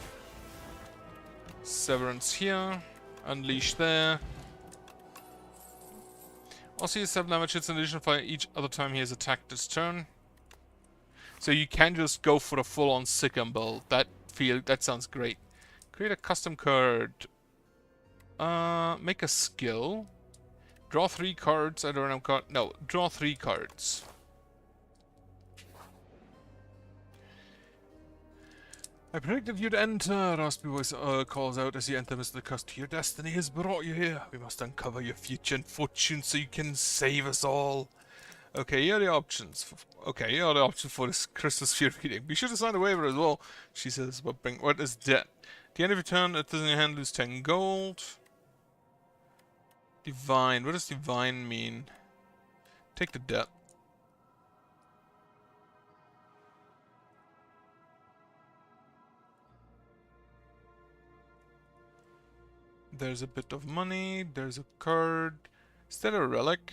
Severance here. Unleash there. Also, 7 damage hits in addition for each other time he has attacked this turn. So you can just go for a full-on Sikkim build. That sounds great. Create a custom card. Make a skill. Draw 3 cards. I don't know. No, draw 3 cards. I predicted you'd enter, raspy voice calls out as you enter, Mr. Custer. Your destiny has brought you here. We must uncover your future and fortune so you can save us all. Okay, here are the options. Here are the options for this Crystal Sphere reading. Be sure to sign a waiver as well. She says, what is debt? At the end of your turn, it does in your hand, lose 10 gold. Divine. What does divine mean? Take the debt. There's a bit of money, there's a card. Is that a relic?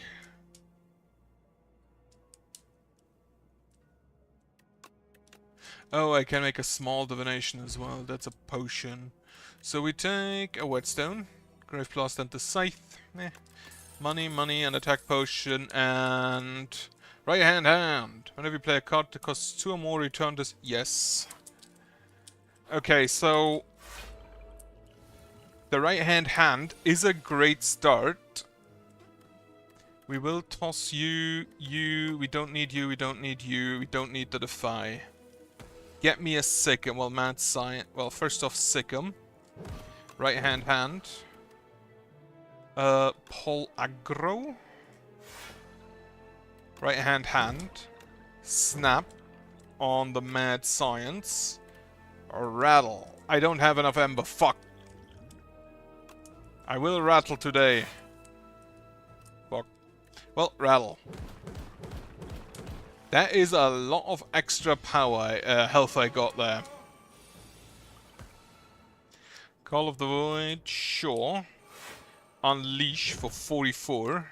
Oh, I can make a small divination as well. That's a potion. So we take a whetstone, grave blast and the scythe. Money, money, and attack potion, and right hand. Whenever you play a card that costs 2 or more, return this. Yes. Okay, so the right-hand is a great start. We will toss you, we don't need you, we don't need you, we don't need the Defy. Get me a Sikkim, well, Mad Science, well, first off, Sikkim. Right-hand. Pull aggro. Right-hand. Snap on the Mad Science. Or rattle. I don't have enough Ember, fuck. I will rattle today. Fuck. Well, rattle. That is a lot of extra power, health I got there. Call of the Void, sure. Unleash for 44.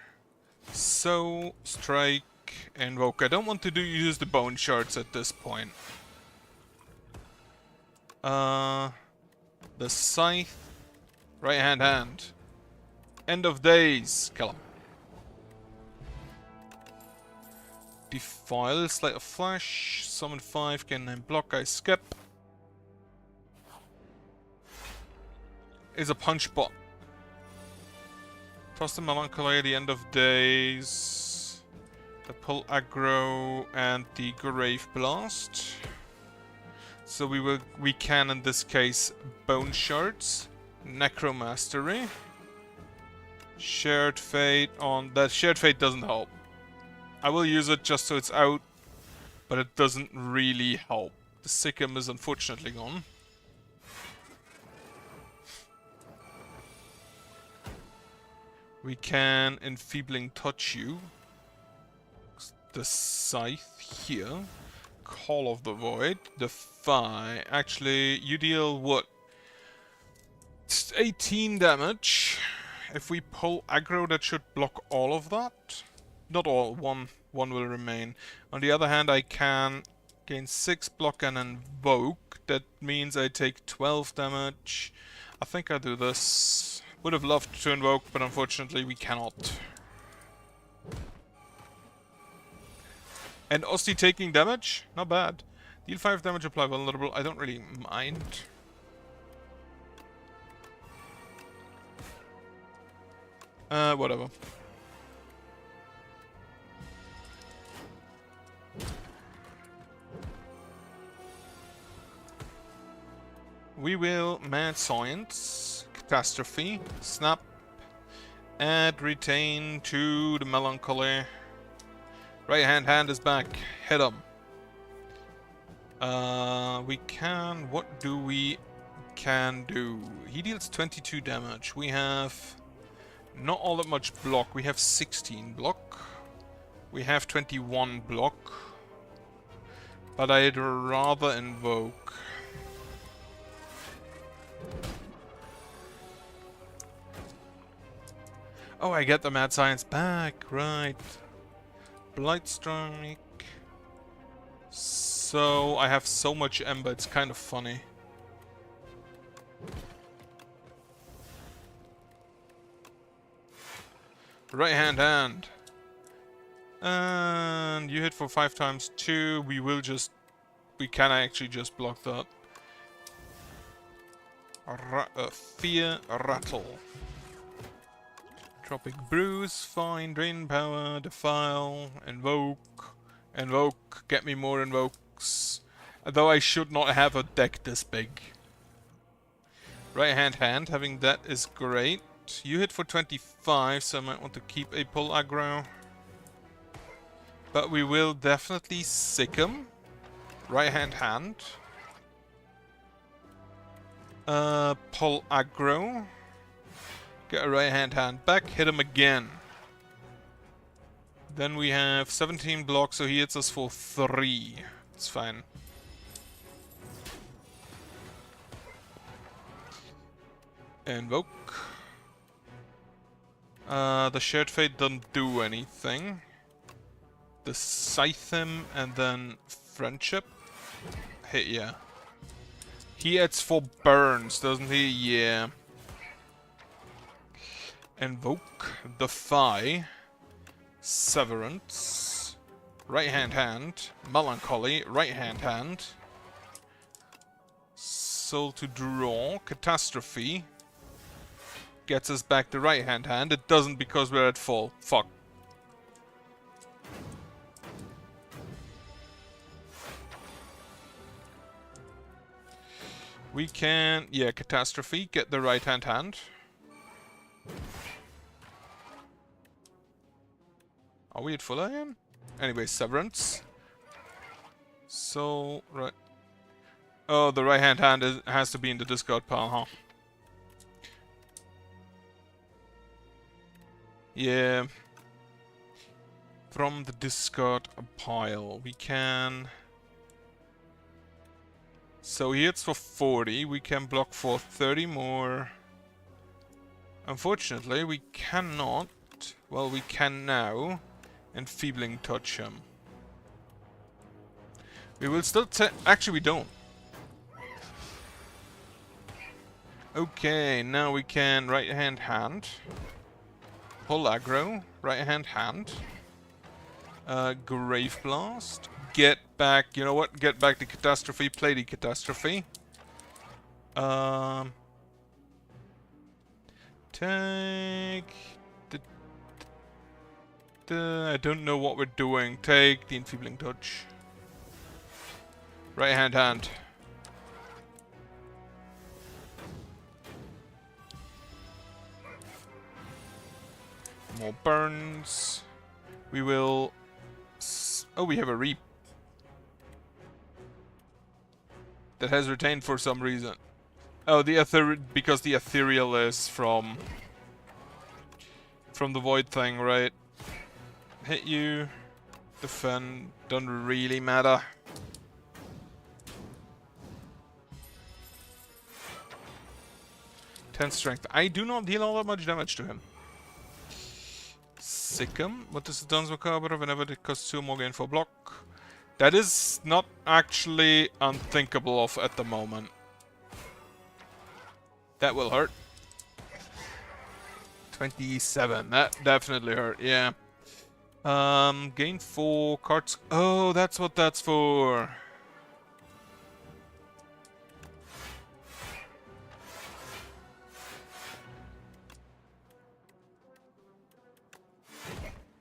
So, strike, invoke. I don't want to use the bone shards at this point. The scythe. Right hand. End of days. Kill him. Defile. Sleight of Flash. Summon 5. Gain 9 block. I skip. Is a punch bot. Trust the Melancholy at the end of days. The pull aggro and the grave blast. So we can in this case bone shards. Necromastery. Shared Fate on... That Shared Fate doesn't help. I will use it just so it's out, but it doesn't really help. The Sikkim is unfortunately gone. We can enfeebling touch you. The scythe here. Call of the Void. Defy. Actually, you deal what? It's 18 damage. If we pull aggro, that should block all of that. Not all. One will remain. On the other hand, I can gain 6 block and invoke. That means I take 12 damage. I think I do this. Would have loved to invoke, but unfortunately we cannot. And Osti taking damage? Not bad. Deal 5 damage, apply vulnerable. I don't really mind. Whatever. We will Mad Science, Catastrophe, Snap, add Retain to the Melancholy. Right hand is back. Hit him. We can... What do we can do? He deals 22 damage. We have not all that much block. We have 16 block. We have 21 block. But I'd rather invoke. Oh, I get the Mad Science back. Right. Blight Strike. So, I have so much Ember, it's kind of funny. Right hand. And you hit for 5 times 2. We can actually just block that. Fear Rattle. Tropic Bruise, fine, drain power, defile, invoke, get me more invokes. Although I should not have a deck this big. Right hand, having that is great. You hit for 25, so I might want to keep a pull aggro. But we will definitely sick him. Right hand. Pull aggro. Get a right hand back, hit him again. Then we have 17 blocks, so he hits us for 3. It's fine. Invoke. The Shared Fate doesn't do anything. The Scythe him and then Friendship. Hit, yeah. He hits for burns, doesn't he? Yeah. Invoke, Defy, Severance, right hand, Melancholy, right hand, Soul to draw, Catastrophe, gets us back to right hand. It doesn't because we're at full. Fuck. We can, yeah, Catastrophe, get the right hand. Are we at full again? Anyway, Severance. So, right. Oh, the right hand has to be in the discard pile, huh? Yeah. From the discard pile, we can... So he hits for 40, we can block for 30 more. Unfortunately, we cannot... Well, we can now. Enfeebling touch him. We will still actually, we don't. Okay, now we can right hand. Pull aggro. Right hand. Grave Blast. Get back, you know what? Get back the Catastrophe. Play the Catastrophe. Take... I don't know what we're doing. Take the Enfeebling Touch. Right hand. More burns. We will... Oh, we have a Reap. That has retained for some reason. Oh, because the Ethereal is from... From the void thing, right? Hit you. Defend. Don't really matter. Strength. I do not deal all that much damage to him. Sickum. What does the Duns Macabre whenever it costs 2 more gain for block? That is not actually unthinkable of at the moment. That will hurt. 27. That definitely hurt, yeah. Gain 4 cards. Oh, that's what that's for.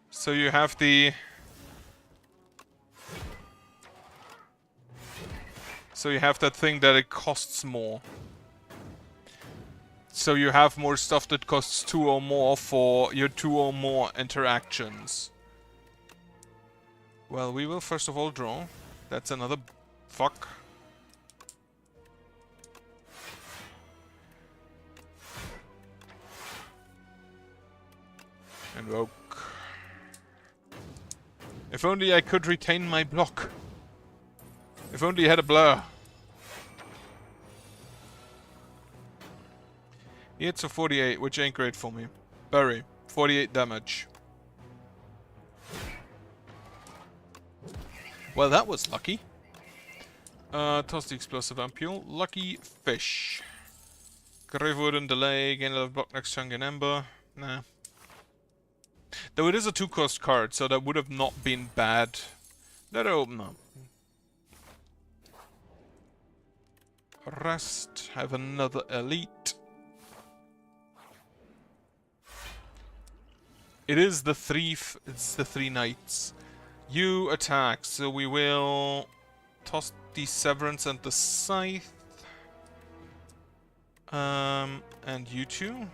So you have the... So you have that thing that it costs more. So you have more stuff that costs 2 or more for your 2 or more interactions. Well, we will first of all draw. That's another fuck. Invoke. If only I could retain my block. If only I had a blur. He hits a 48, which ain't great for me. Bury. 48 damage. Well, that was lucky. Toss the explosive ampule. Lucky fish. Gravewood and delay. Gain a level block next turn, gain ember. Nah. Though it is a 2-cost card, so that would have not been bad. Let it open up. Rest. Have another elite. It is the it's the 3 knights. You attack, so we will toss the Severance and the Scythe. And you two.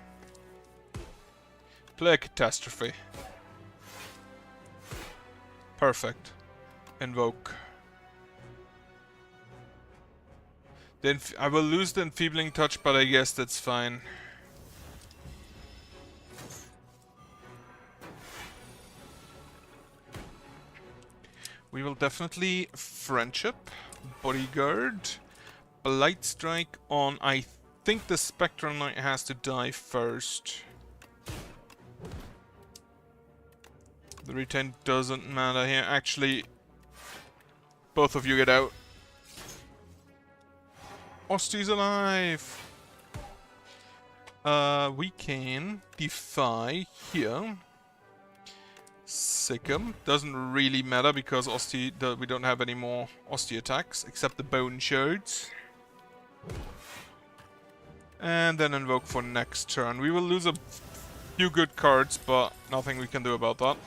Play a Catastrophe. Perfect. Invoke. Then I will lose the Enfeebling Touch, but I guess that's fine. We will definitely Friendship, Bodyguard, Blight Strike on, I think the Spectral Knight has to die first. The retain doesn't matter here. Actually, both of you get out. Osti's alive! We can defy here. Sickum. Doesn't really matter because we don't have any more Osti attacks except the Bone Shards. And then invoke for next turn. We will lose a few good cards, but nothing we can do about that.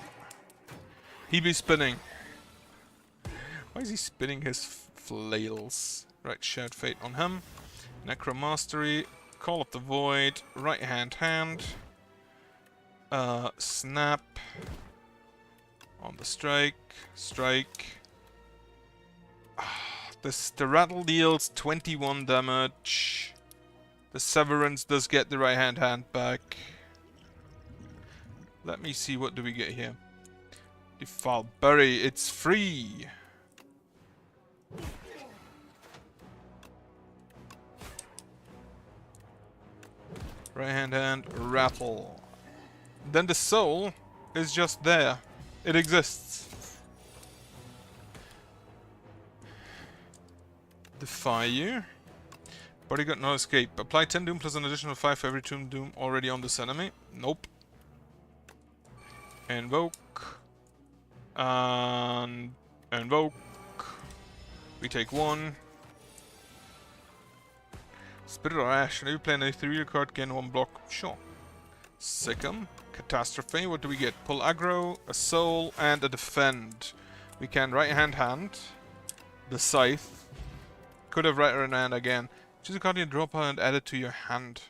He be spinning. Why is he spinning his flails? Right, Shared Fate on him. Necromastery. Call of the Void. Right hand. Snap. On the strike. The rattle deals 21 damage. The Severance does get the right hand back. Let me see, what do we get here? Defile Bury, it's free! Right hand, rattle. Then the soul is just there. It exists. Defy you. Bodyguard, no escape. Apply 10 doom plus an additional 5 for every tomb doom already on this enemy. Nope. Invoke. And invoke. We take 1. Spirit or Ash. Whenever you play an ethereal card, gain 1 block. Sure. Sickum. Catastrophe. What do we get? Pull aggro, a soul, and a defend. We can right hand. The Scythe. Could have right hand again. Choose a card in your draw pile and add it to your hand.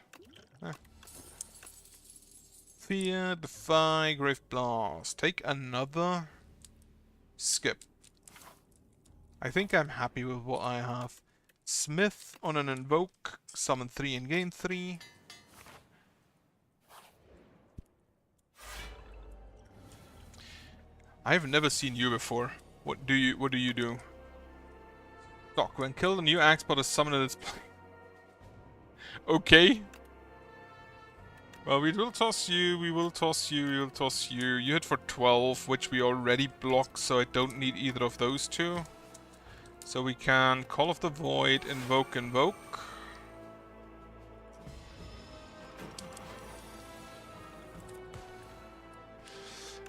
Fear, Defy, Grave Blast. Take another. Skip. I think I'm happy with what I have. Smith on an invoke. Summon 3 and gain 3. I've never seen you before. What do you do? Doc, when killed, a new axe bot is summoned in its place. Okay. Well, we will toss you, we will toss you, we will toss you. You hit for 12, which we already blocked, so I don't need either of those two. So we can Call of the Void, invoke.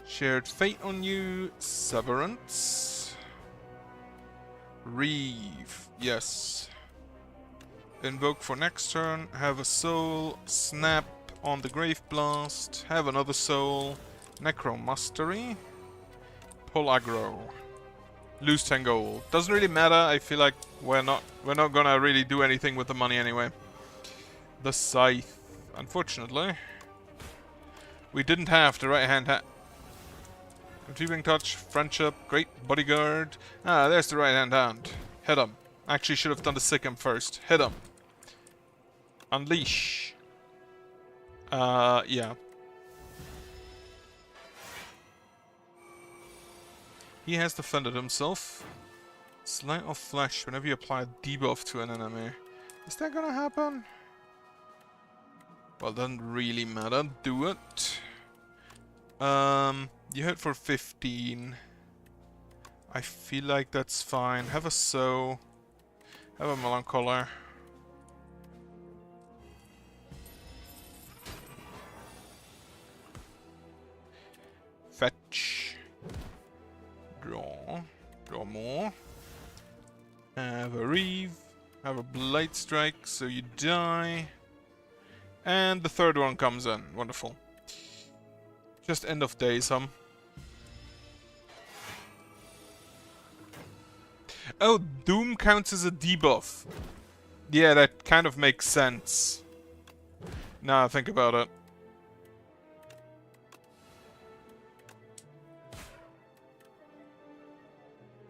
Shared Fate on you, Severance. Reeve, yes. Invoke for next turn, have a soul, snap on the Grave Blast, have another soul, Necromastery, pull aggro. Lose 10 gold. Doesn't really matter, I feel like we're not gonna really do anything with the money anyway. The Scythe. Unfortunately. We didn't have the right hand Retrieving Touch, Friendship, Great Bodyguard. Ah, there's the right hand. Hit him. Actually should have done the Sikkim first. Hit him. Unleash. Yeah. He has defended himself. Slight of Flesh whenever you apply a debuff to an enemy. Is that gonna happen? Well, doesn't really matter. Do it. You hit for 15. I feel like that's fine. Have a soul. Have a melancholy. Fetch. Draw. Draw more. Have a Reeve. Have a Blight Strike, so you die. And the third one comes in. Wonderful. Just end of days, Oh, Doom counts as a debuff. Yeah, that kind of makes sense. Now I think about it.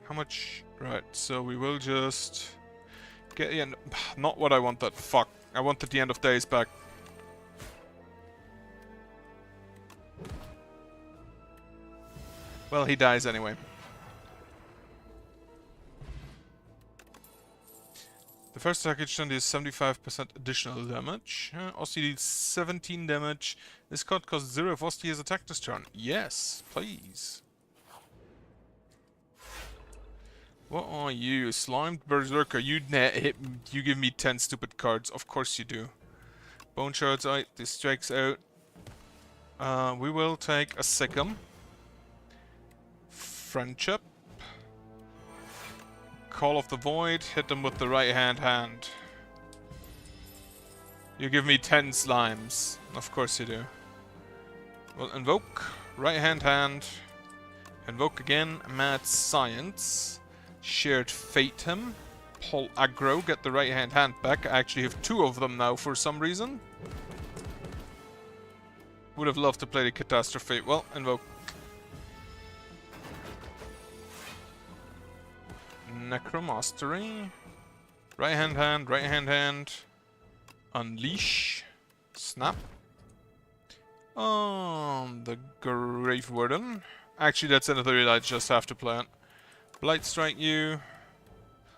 How much? Right, so we will just get in. Not what I wanted. Fuck. I wanted the end of days back. Well, he dies anyway. The first attack each turn deals 75% additional damage. Osti deals 17 damage. This card costs 0 if Osti has attacked this turn. Yes, please. What are you? Slimed Berserker. You give me 10 stupid cards. Of course you do. Bone Shards out. This strikes out. We will take a Sikkim. Friendship. Call of the Void. Hit them with the right hand. You give me 10 slimes. Of course you do. Well, invoke. Right hand. Invoke again. Mad Science. Shared Fate him. Pull aggro. Get the right hand back. I actually have 2 of them now for some reason. Would have loved to play the Catastrophe. Well, invoke. Necromastery. Right hand. Unleash. Snap. The Grave Warden. Actually, that's another I just have to play it. Blight Strike you.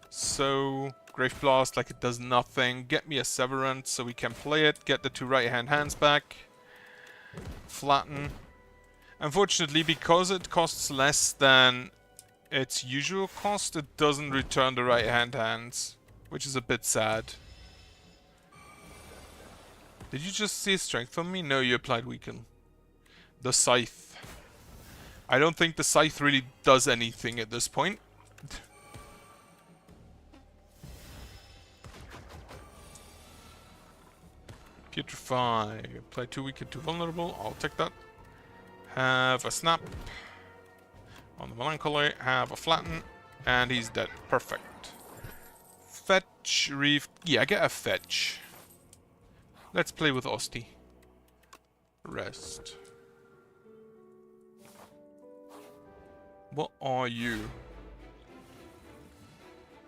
So, Grave Blast like it does nothing. Get me a Severance so we can play it. Get the 2 right hands back. Flatten. Unfortunately, because it costs less than its usual cost, it doesn't return the right hands, which is a bit sad. Did you just see strength from me? No, you applied weaken. The Scythe. I don't think the Scythe really does anything at this point. Putrefy. Apply 2 weak and 2 vulnerable. I'll take that. Have a snap. On the Melancholy, have a flatten, and he's dead. Perfect. Fetch, Reef. Yeah, get a fetch. Let's play with Osti. Rest. What are you?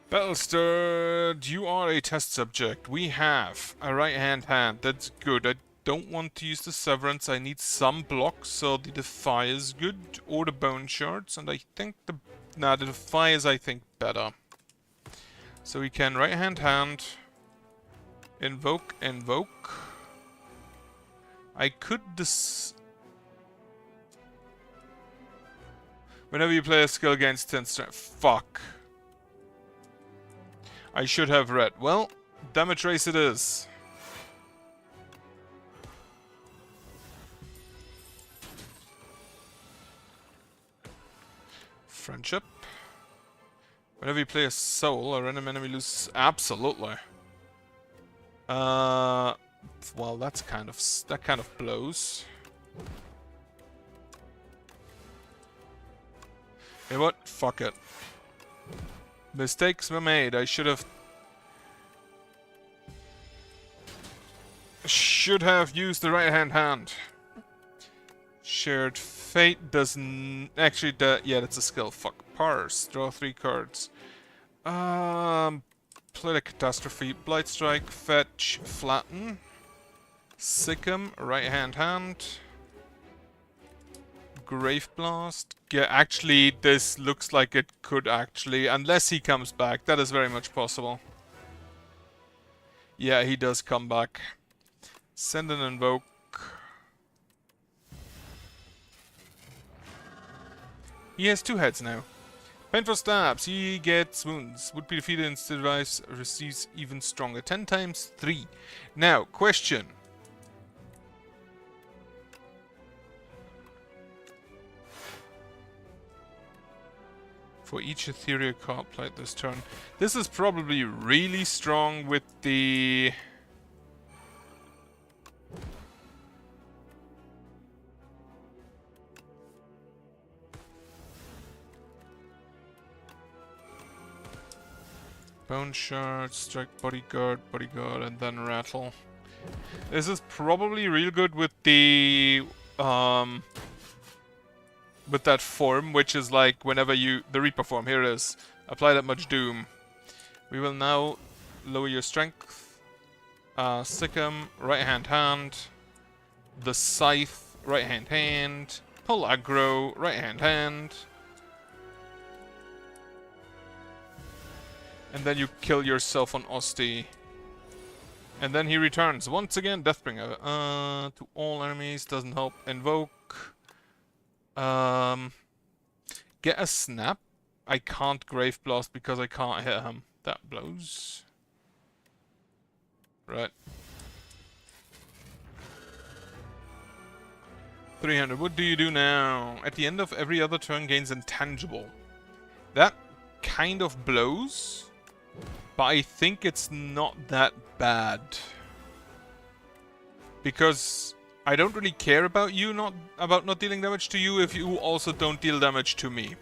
Battlestirred, you are a test subject. We have a right hand. That's good. don't want to use the Severance. I need some blocks, so the Defy is good, or the Bone Shards, and I think the Defy is, I think, better. So we can right-hand, invoke. I could whenever you play a skill gains 10 strength. Fuck. I should have read. Well, damage race it is. Friendship. Whenever you play a soul, a random enemy loses. Absolutely. Well, that kind of blows. You know what? Fuck it. Mistakes were made. I should have used the right hand. Shared Fate doesn't actually. Yeah, that's a skill. Fuck. Parse. Draw 3 cards. Play the Catastrophe. Blight Strike. Fetch. Flatten. Sick'em. Right hand. Grave Blast. Yeah, actually, this looks like it could actually, unless he comes back. That is very much possible. Yeah, he does come back. Send an Invoke. He has 2 heads now. Painful Stabs. He gets wounds. Would be defeated and still receives even stronger. 10 times 3. Now, question. For each ethereal card played this turn. This is probably really strong with the... Bone Shard, Strike Bodyguard, and then Rattle. This is probably real good with the... with that form, which is like whenever you... The Reaper form, here it is. Apply that much Doom. We will now lower your strength. Sick'em, right hand. The Scythe, right hand. Pull aggro, right hand. And then you kill yourself on Osti. And then he returns. Once again, Deathbringer. To all enemies, doesn't help. Invoke. Get a snap. I can't Grave Blast because I can't hit him. That blows. Right. 300. What do you do now? At the end of every other turn gains intangible. That kind of blows. But I think it's not that bad. Because I don't really care about you not dealing damage to you if you also don't deal damage to me.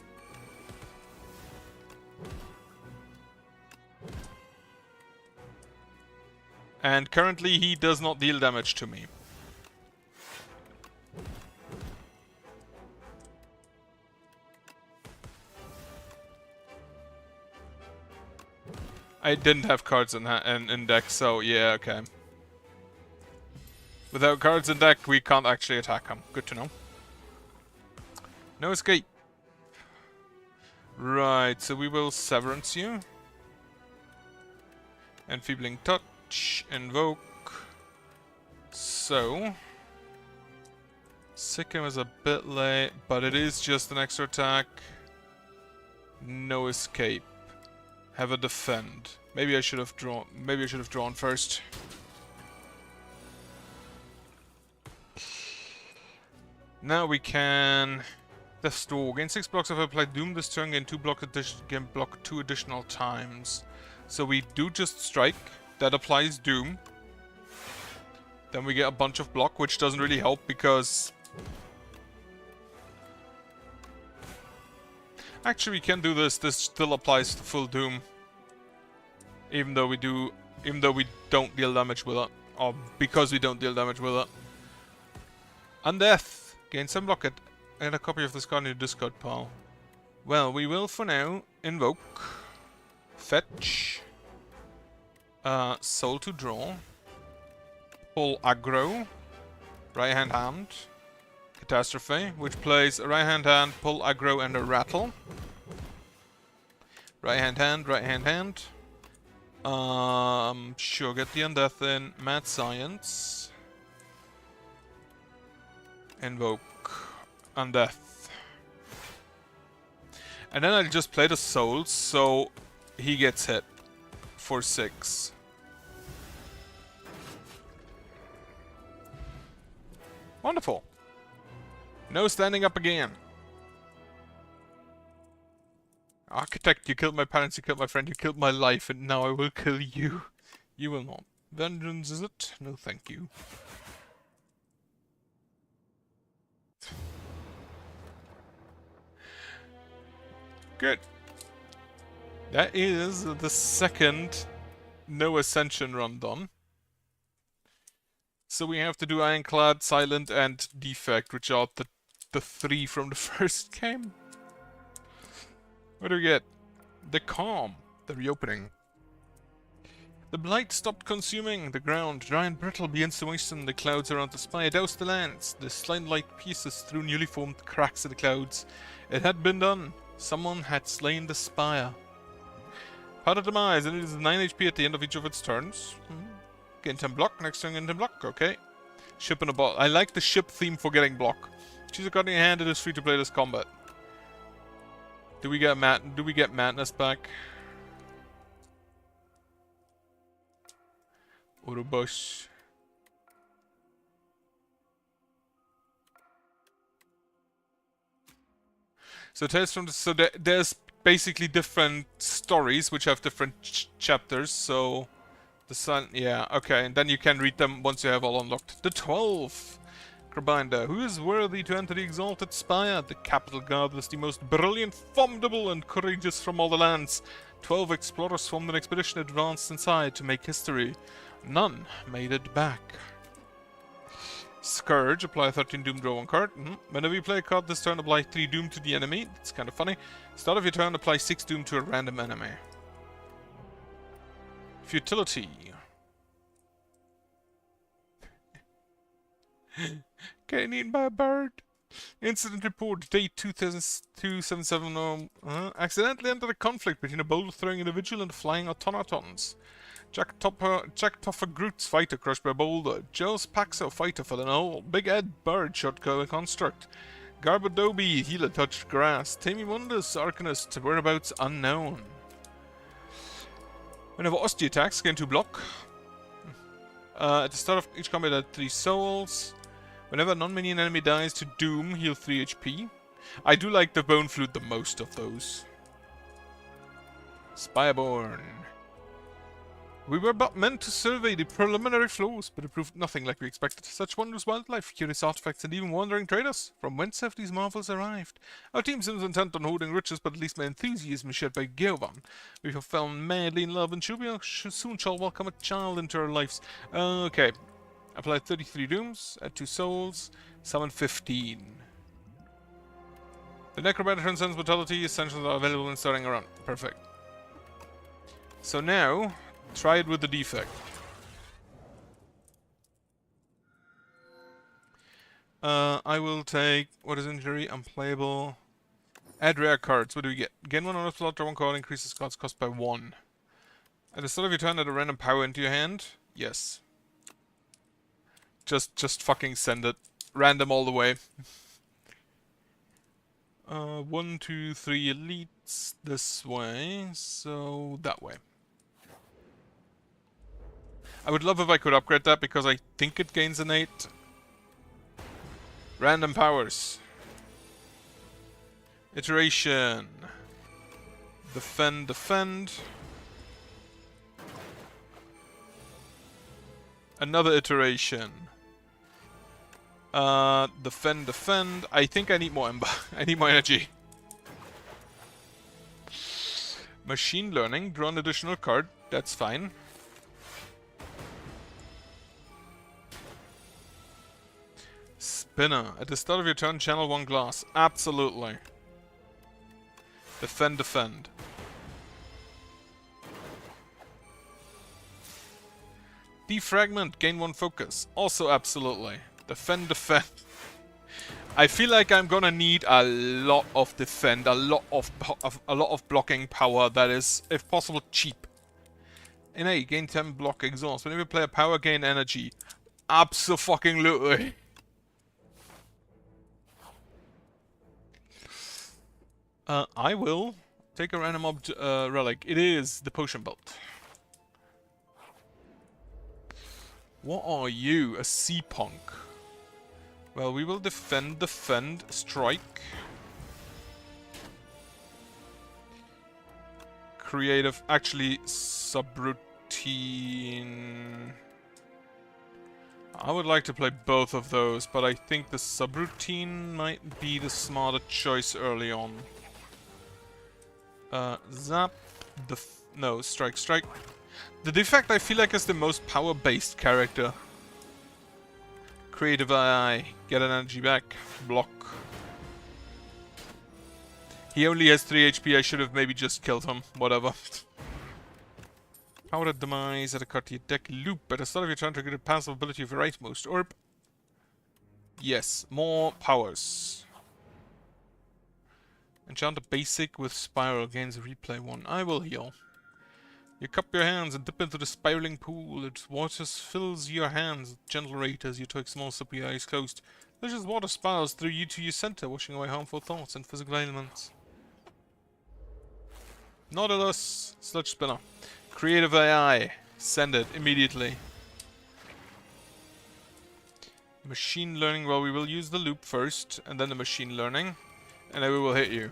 And currently he does not deal damage to me. I didn't have cards in deck, so yeah, okay. Without cards in deck, we can't actually attack him. Good to know. No escape. Right, so we will Severance you. Enfeebling Touch. Invoke. So. Sick'em is a bit late, but it is just an extra attack. No escape. Have a defend. Maybe I should have drawn first. Now we can Death's Door. Gain 6 blocks if I apply Doom this turn, gain 2 block 2 additional times. So we do just strike. That applies Doom. Then we get a bunch of block, which doesn't really help because... Actually, we can do this. This still applies to full Doom. Even though we don't deal damage with it. Or because we don't deal damage with it. Undeath. Gain 7 block it. And a copy of this card in your discard pile. Well, we will for now invoke. Fetch. Soul to draw. Pull aggro. Right hand. Catastrophe, which plays a right hand, pull aggro, and a rattle. Right hand. Sure, get the undeath in. Mad Science. Invoke. Undeath. And then I'll just play the souls, so he gets hit for 6. Wonderful. No standing up again. Architect, you killed my parents, you killed my friend, you killed my life, and now I will kill you. You will not. Vengeance, is it? No, thank you. Good. That is the second no Ascension run done. So we have to do Ironclad, Silent, and Defect, which are the 3 from the first game. What do we get? The Calm, the reopening. The blight stopped consuming the ground. Dry and brittle begins to moisten the clouds around the spire. Douse the lands. The slime-like pieces through newly formed cracks in the clouds. It had been done. Someone had slain the spire. Part of demise, and it is 9 HP at the end of each of its turns. Gain 10 block, next turn gain 10 block, okay. Ship in a ball. I like the ship theme for getting block. Choose a card in your hand, it is free to play this combat. Do we get madness back? Urubush. So Tales from the... So there's basically different stories which have different chapters, so... The sun... Yeah, okay, and then you can read them once you have all unlocked. The 12! Carbinder. Who is worthy to enter the Exalted Spire? The Capital Guard was the most brilliant, formidable, and courageous from all the lands. 12 explorers formed an expedition advanced inside to make history. None made it back. Scourge. Apply 13 Doom, draw 1 card. Whenever you play a card this turn, apply 3 Doom to the enemy. That's kind of funny. Start of your turn, apply 6 Doom to a random enemy. Futility. Getting eaten by a bird. Incident report, date 2277. Accidentally entered a conflict between a boulder-throwing individual and flying automatons. Jack Toffer Groot's fighter crushed by a boulder. Joe's Paxo fighter fell in a hole. Big Ed Bird shot construct. Garbadobi healer touched grass. Tammy Wonders Arcanist whereabouts unknown. Whenever Ostie attacks, gain 2 block. At the start of each combat, add 3 souls. Whenever a non-minion enemy dies to Doom, heal 3 HP. I do like the Bone Flute the most of those. Spireborn. We were but meant to survey the preliminary floors, but it proved nothing like we expected. Such wondrous wildlife, curious artifacts, and even wandering traders. From whence have these marvels arrived? Our team seems intent on hoarding riches, but at least my enthusiasm is shared by Gilvan. We have fallen madly in love, and soon shall welcome a child into our lives. Okay. Apply 33 dooms, add 2 souls, summon 15. The Necromancer transcends mortality, essentials are available in starting a run. Perfect. So now, try it with the defect. I will take... What is injury? Unplayable. Add rare cards. What do we get? Gain 1 on a slot, draw 1 card, increases cards cost by 1. At the start of your turn, add a random power into your hand. Yes. Just fucking send it. Random all the way. 1, 2, 3 elites this way, so that way. I would love if I could upgrade that because I think it gains an 8. Random powers. Iteration. Defend, defend. Another iteration. Defend, defend. I think I need more ember. I need more energy. Machine learning. Draw an additional card. That's fine. Spinner. At the start of your turn, channel 1 glass. Absolutely. Defend, defend. Defragment. Gain 1 focus. Also absolutely. Defend, defend. I feel like I'm gonna need a lot of defend, a lot of blocking power that is, if possible, cheap. Innate, gain 10 block exhaust. Whenever you play a power, gain energy. Abso-fucking-lutely. I will take a random relic. It is the potion belt. What are you? A sea punk. Well, we will defend, strike. Creative, actually, subroutine. I would like to play both of those, but I think the subroutine might be the smarter choice early on. Zap. No, strike, strike. The defect I feel like is the most power-based character. Creative AI. Get an energy back. Block. He only has 3 HP. I should have maybe just killed him. Whatever. Powder demise at a card to your deck. Loop. At the start of your turn, trigger the passive ability of your rightmost orb. Yes. More powers. Enchant a basic with spiral. Gains a replay 1. I will heal. You cup your hands and dip into the spiraling pool. Its water fills your hands at gentle rate as you take small sip with your eyes closed. Delicious water spirals through you to your center, washing away harmful thoughts and physical ailments. Nautilus, Sludge Spinner. Creative AI. Send it immediately. Machine learning, well, we will use the loop first, and then the machine learning, and then we will hit you.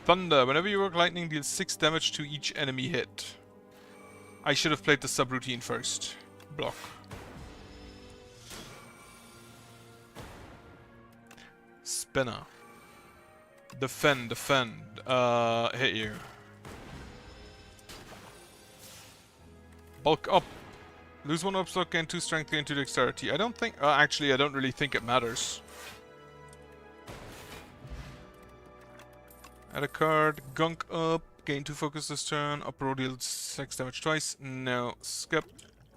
Thunder. Whenever you work lightning, deals 6 damage to each enemy hit. I should have played the subroutine first. Block. Spinner. Defend, defend. Hit you. Bulk up. Lose 1 obstacle, gain 2 strength, gain 2 dexterity. I don't think... actually, I don't really think it matters. Add a card, gunk up, gain 2 focus this turn, upper row deals 6 damage twice. No, skip,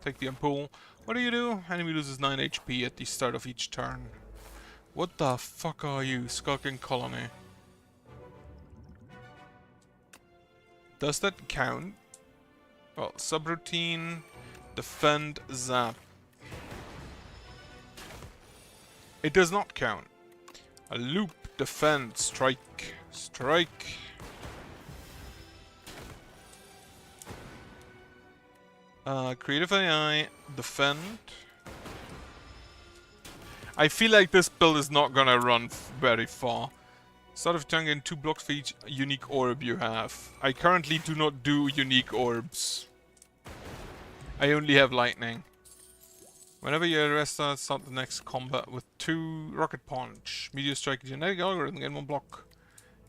take the unpull. What do you do? Enemy loses 9 HP at the start of each turn. What the fuck are you, Skulking Colony? Does that count? Well, subroutine, defend, zap. It does not count. A loop, defend, strike. Strike. Creative AI, defend. I feel like this build is not gonna run very far. Start of turn, gain 2 blocks for each unique orb you have. I currently do not do unique orbs. I only have lightning. Whenever you arrest, start the next combat with 2 rocket punch. Meteor strike, genetic algorithm, gain 1 block.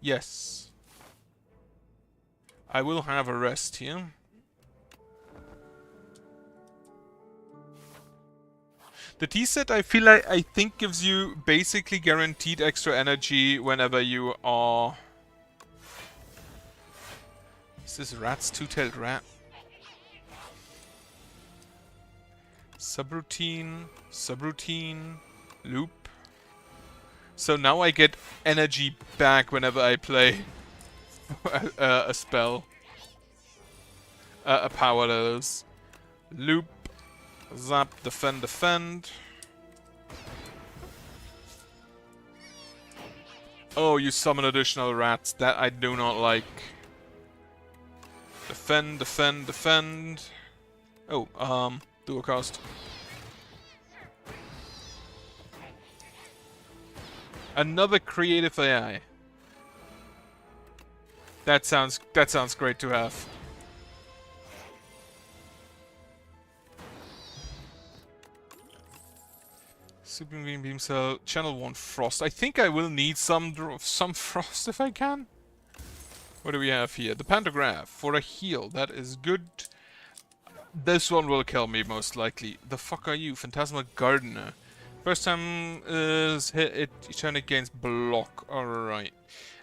Yes. I will have a rest here. The T-set I feel like I think gives you basically guaranteed extra energy whenever you are... Is this rat's two-tailed rat? Subroutine, subroutine, loop. So now I get energy back whenever I play a spell. A power, that is. Loop, zap, defend, defend. Oh, you summon additional rats. That I do not like. Defend, defend, defend. Oh, dual cast. Another creative AI. That sounds great to have. Super Green Beam Cell, Channel 1 Frost. I think I will need some Frost if I can. What do we have here? The Pantograph for a heal. That is good. This one will kill me most likely. The fuck are you? Phantasma Gardener. First time is hit it, turn it gains block. Alright.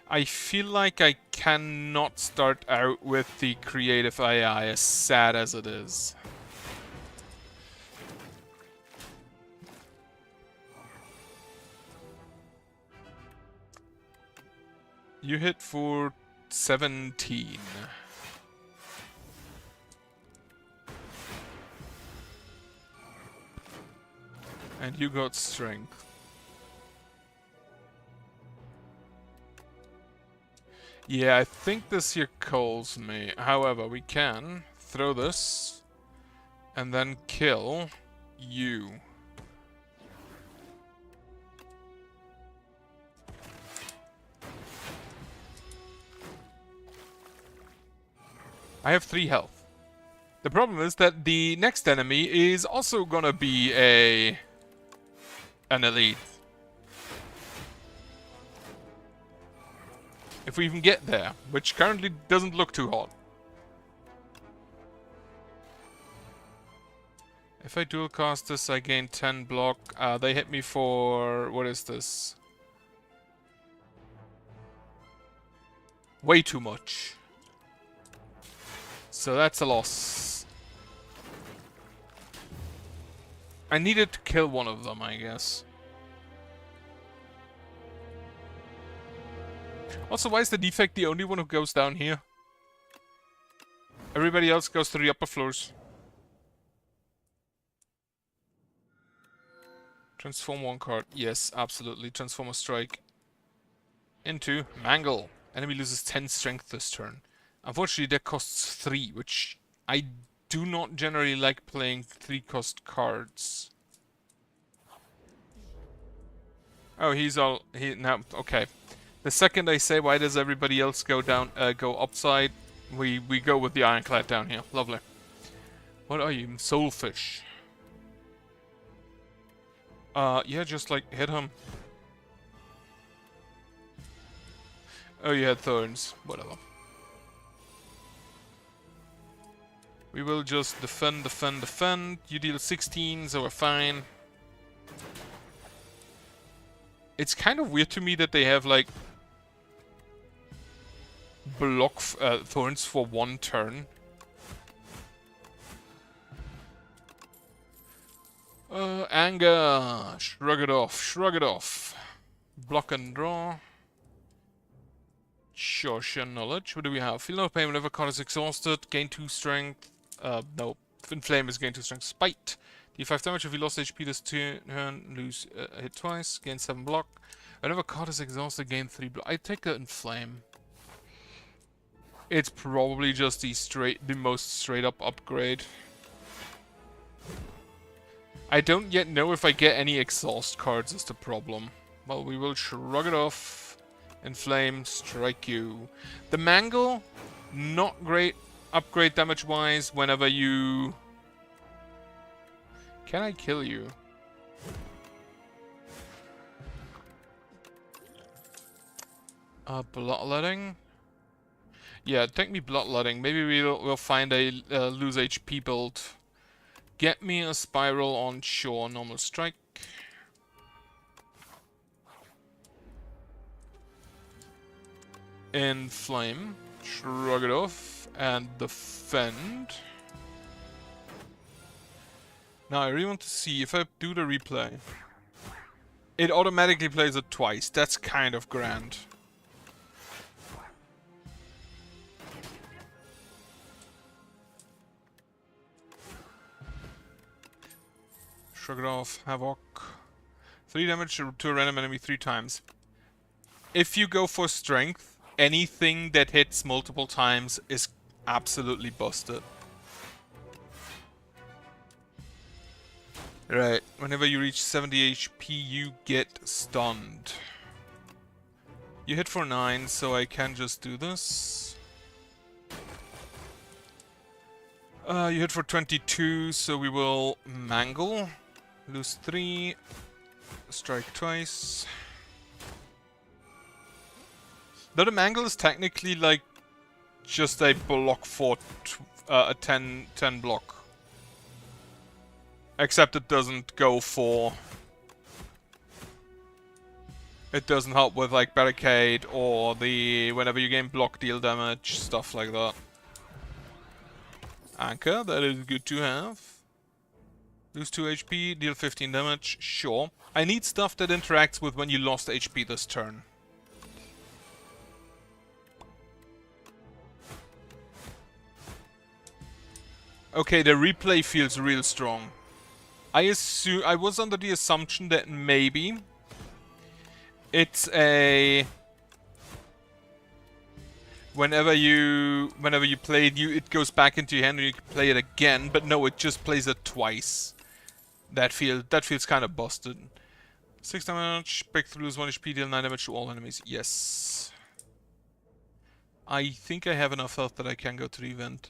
I feel like I cannot start out with the creative AI, as sad as it is. You hit for 17. And you got strength. Yeah, I think this here calls me. However, we can throw this and then kill you. I have 3 health. The problem is that the next enemy is also gonna be an elite. If we even get there, which currently doesn't look too hot. If I dual cast this, I gain 10 block. They hit me for... what is this? Way too much. So that's a loss. I needed to kill one of them, I guess. Also, why is the defect the only one who goes down here? Everybody else goes to the upper floors. Transform 1 card. Yes, absolutely. Transform a strike into Mangle. Enemy loses 10 strength this turn. Unfortunately, that costs 3, which I do not generally like playing 3-cost cards. Oh, now, okay. The second I say, why does everybody else go down, go upside, we go with the Ironclad down here. Lovely. What are you? Soulfish. Yeah, just like hit him. Oh, you had thorns. Whatever. We will just defend, defend, defend. You deal 16, so we're fine. It's kind of weird to me that they have, like, block thorns for 1 turn. Anger. Shrug it off, shrug it off. Block and draw. Sure, share knowledge. What do we have? Feel no pain whenever card is exhausted. Gain 2 strength. No. Inflame is gain 2 strength. Spite. Deal 5 damage if you lost HP this turn. Lose hit twice. Gain 7 block. Whenever card is exhausted, gain 3 block. I take the Inflame. It's probably just the most straight up upgrade. I don't yet know if I get any exhaust cards is the problem. Well, we will shrug it off. Inflame, strike you. The Mangle, not great upgrade damage wise whenever you... Can I kill you? Bloodletting? Yeah, take me bloodletting. Maybe we'll find a lose HP build. Get me a spiral on shore, normal strike. Inflame, shrug it off, and defend. Now I really want to see if I do the replay. It automatically plays it twice. That's kind of grand. Shrug it off, Havoc. 3 damage to a random enemy 3 times. If you go for strength, anything that hits multiple times is absolutely busted. Right, whenever you reach 70 HP, you get stunned. You hit for 9, so I can just do this. You hit for 22, so we will Mangle. Lose 3. Strike twice. Though the Mangle is technically like just a block for a 10 block. Except it doesn't go for... It doesn't help with like barricade or the whenever you gain block deal damage, stuff like that. Anchor, that is good to have. Lose 2 HP, deal 15 damage, sure. I need stuff that interacts with when you lost HP this turn. Okay, the replay feels real strong. I was under the assumption that maybe it's a whenever you play it, it goes back into your hand and you can play it again, but no, it just plays it twice. That feels kind of busted. 6 damage, breakthroughs, 1 HP, deal 9 damage to all enemies. Yes. I think I have enough health that I can go to the event.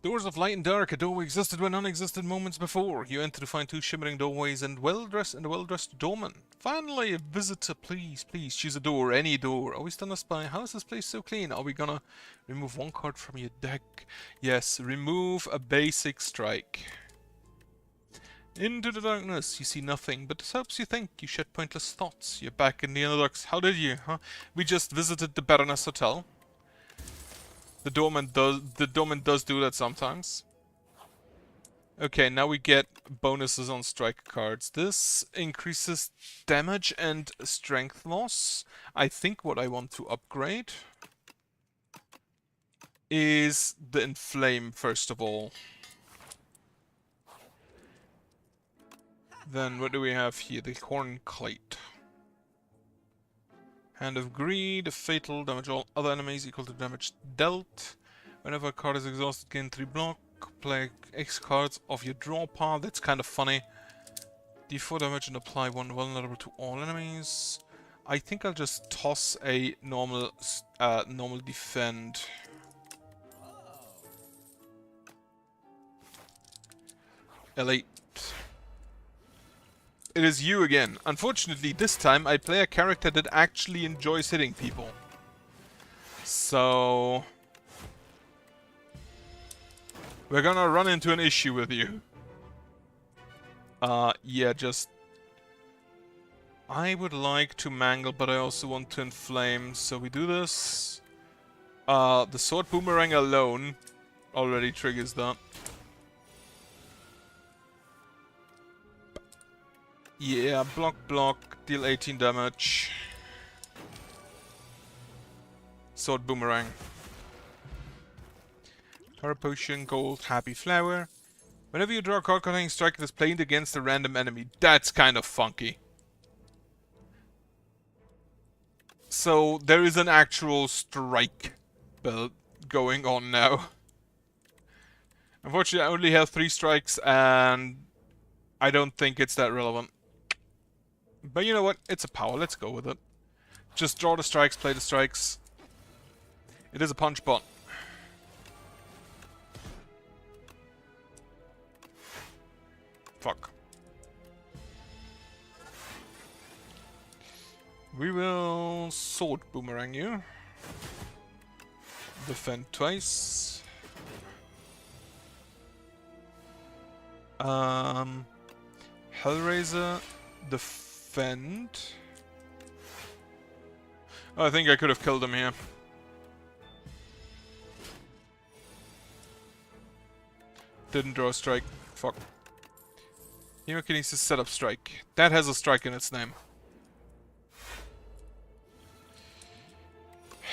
Doors of light and dark. A doorway existed when none existed moments before. You enter to find 2 shimmering doorways and a well-dressed doorman. Finally, a visitor. Please choose a door, any door. Are we stunned by? How is this place so clean? Are we gonna remove 1 card from your deck? Yes, remove a basic strike. Into the darkness, you see nothing, but this helps you think. You shed pointless thoughts. You're back in the Underdarks. How did you, huh? We just visited the Baroness Hotel. The doorman does do that sometimes. Okay, now we get bonuses on strike cards. This increases damage and strength loss. I think what I want to upgrade is the Inflame, first of all. Then what do we have here? The Horn Kite. Hand of Greed, fatal, damage all other enemies equal to damage dealt. Whenever a card is exhausted, gain 3 block. Play X cards of your draw pile. That's kind of funny. D4 damage and apply 1 vulnerable to all enemies. I think I'll just toss a normal defend. L8. It is you again. Unfortunately, this time I play a character that actually enjoys hitting people. So we're gonna run into an issue with you. Yeah, just I would like to mangle, but I also want to inflame, so we do this. The sword boomerang alone already triggers that. Yeah, block, deal 18 damage. Sword boomerang. Power potion, gold, happy flower. Whenever you draw a card containing strike, it is played against a random enemy. That's kind of funky. So there is an actual strike build going on now. Unfortunately, I only have 3 strikes, and I don't think it's that relevant. But you know what? It's a power. Let's go with it. Just draw the strikes, play the strikes. It is a punch bot. Fuck. We will sword boomerang you. Defend twice. Hellraiser. Defend. Oh, I think I could have killed him here. Didn't draw a strike. Fuck. Hemokinesis setup strike. That has a strike in its name.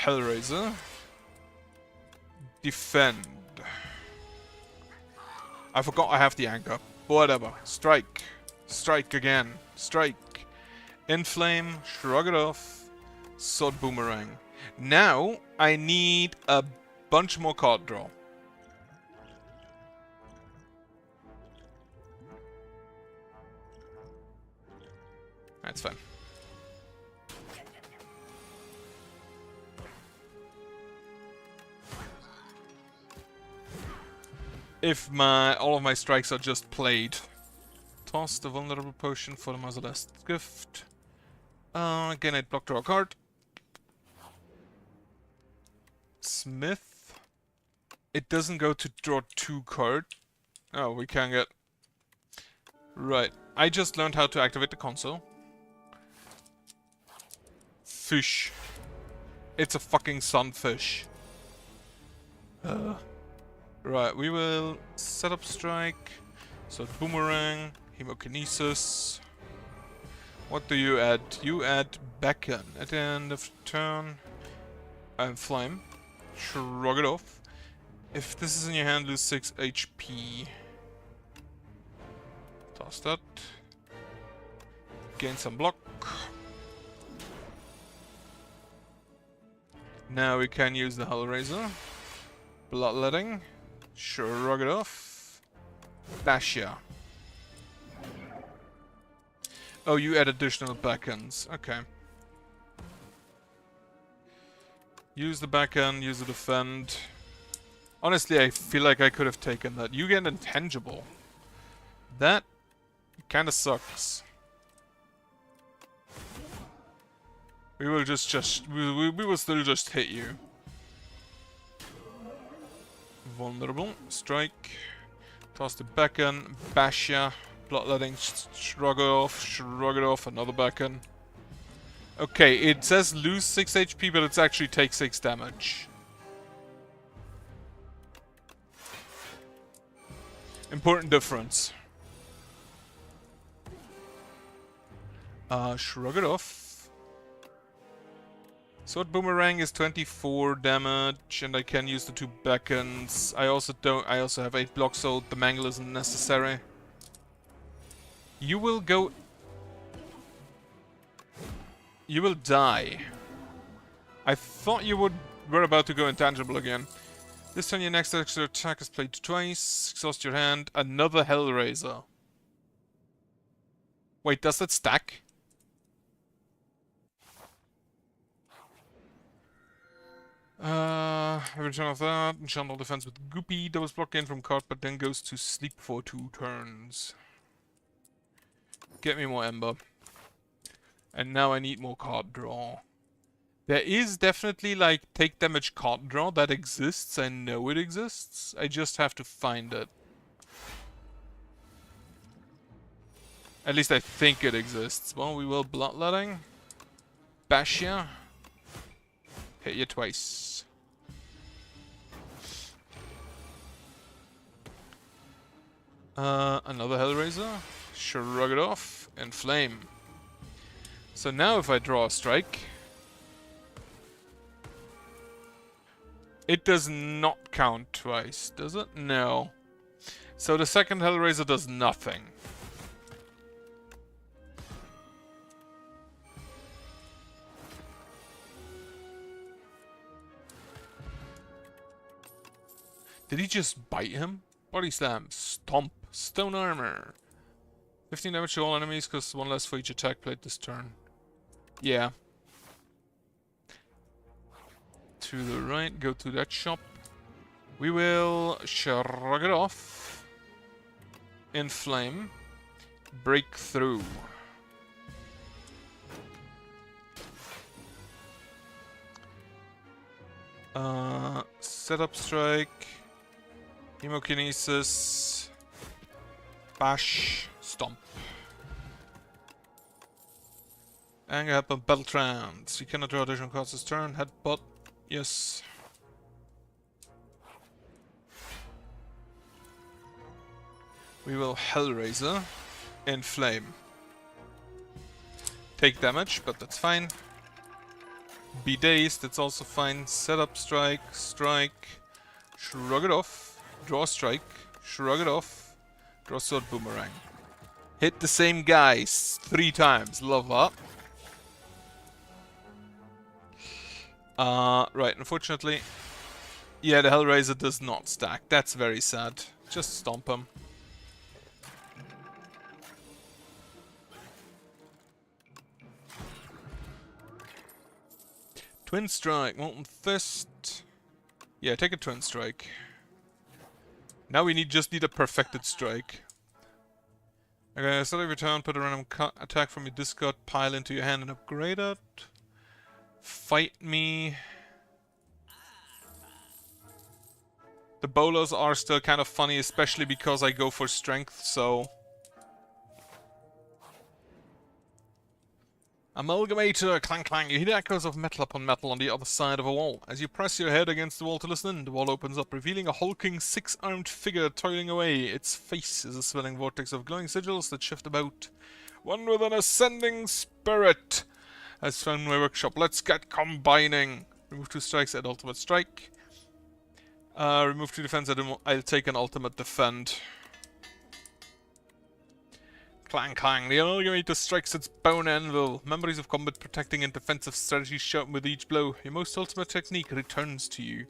Hellraiser. Defend. I forgot I have the anchor. Whatever. Strike. Strike again. Strike. Inflame. Shrug it off. Sword boomerang. Now I need a bunch more card draw. That's fine. If all of my strikes are just played. Toss the vulnerable potion for the Mausoleus gift. Again, I'd block draw a card. Smith. It doesn't go to draw 2 card. Oh, we can get... Right. I just learned how to activate the console. Fish. It's a fucking sunfish. Right, we will set up strike. So boomerang, hemokinesis. What do you add? You add beacon at the end of turn. And flame. Shrug it off. If this is in your hand, lose 6 HP. Toss that. Gain some block. Now we can use the Hellraiser. Bloodletting. Shrug it off. Dash ya. Oh, you add additional beacons. Okay. Use the beacon, use the defend. Honestly, I feel like I could have taken that. You get intangible. That kind of sucks. We will we will still just hit you. Vulnerable. Strike. Toss the beacon. Bash ya. Bloodletting. Shrug it off. Another beacon. Okay, it says lose 6 HP, but it's actually take 6 damage. Important difference. Shrug it off. Sword Boomerang is 24 damage, and I can use the 2 beacons. I also have 8 blocks, so the mangle isn't necessary. You will go... You will die. I thought you were about to go intangible again. This turn your next extra attack is played twice. Exhaust your hand. Another Hellraiser. Wait, does that stack? Every turn of that, enchant all defense with Goopy. Doubles block gain from card, but then goes to sleep for 2 turns. Get me more Ember. And now I need more card draw. There is definitely, like, take damage card draw that exists. I know it exists. I just have to find it. At least I think it exists. Well, we will Bloodletting. Bash ya. Hit you twice. Another Hellraiser. Shrug it off. Inflame. So now if I draw a strike... It does not count twice, does it? No. So the second Hellraiser does nothing. Did he just bite him? Body slam, stomp, stone armor. 15 damage to all enemies, costs 1 less for each attack played this turn. Yeah. To the right, go to that shop. We will shrug it off. Inflame. Break through. Setup strike. Hemokinesis. Bash. Stomp. Anger Headbutt Battle Trance. You cannot draw additional cards this turn. Headbutt. Yes. We will Hellraiser. Inflame. Take damage, but that's fine. Be dazed, that's also fine. Setup strike, strike. Shrug it off. Draw strike. Shrug it off. Draw sword boomerang. Hit the same guys 3 times. Love that. Right, unfortunately. Yeah, the Hellraiser does not stack. That's very sad. Just stomp him. Twin Strike, Molten Fist. Yeah, take a Twin Strike. Now we just need a Perfected Strike. Okay, start every turn, put a random attack from your discard pile into your hand and upgrade it. Fight me. The bolos are still kind of funny, especially because I go for strength, so... Amalgamator, clang clang, you hear echoes of metal upon metal on the other side of a wall. As you press your head against the wall to listen, the wall opens up, revealing a hulking 6-armed figure toiling away. Its face is a swelling vortex of glowing sigils that shift about. One with an ascending spirit has found my workshop. Let's get combining. Remove 2 strikes, add ultimate strike. Remove 2 defense. I'll take an ultimate defend. Clang clang, the Amalgamator strikes its bone anvil. Memories of combat protecting and defensive strategies sharpen with each blow. Your most ultimate technique returns to you.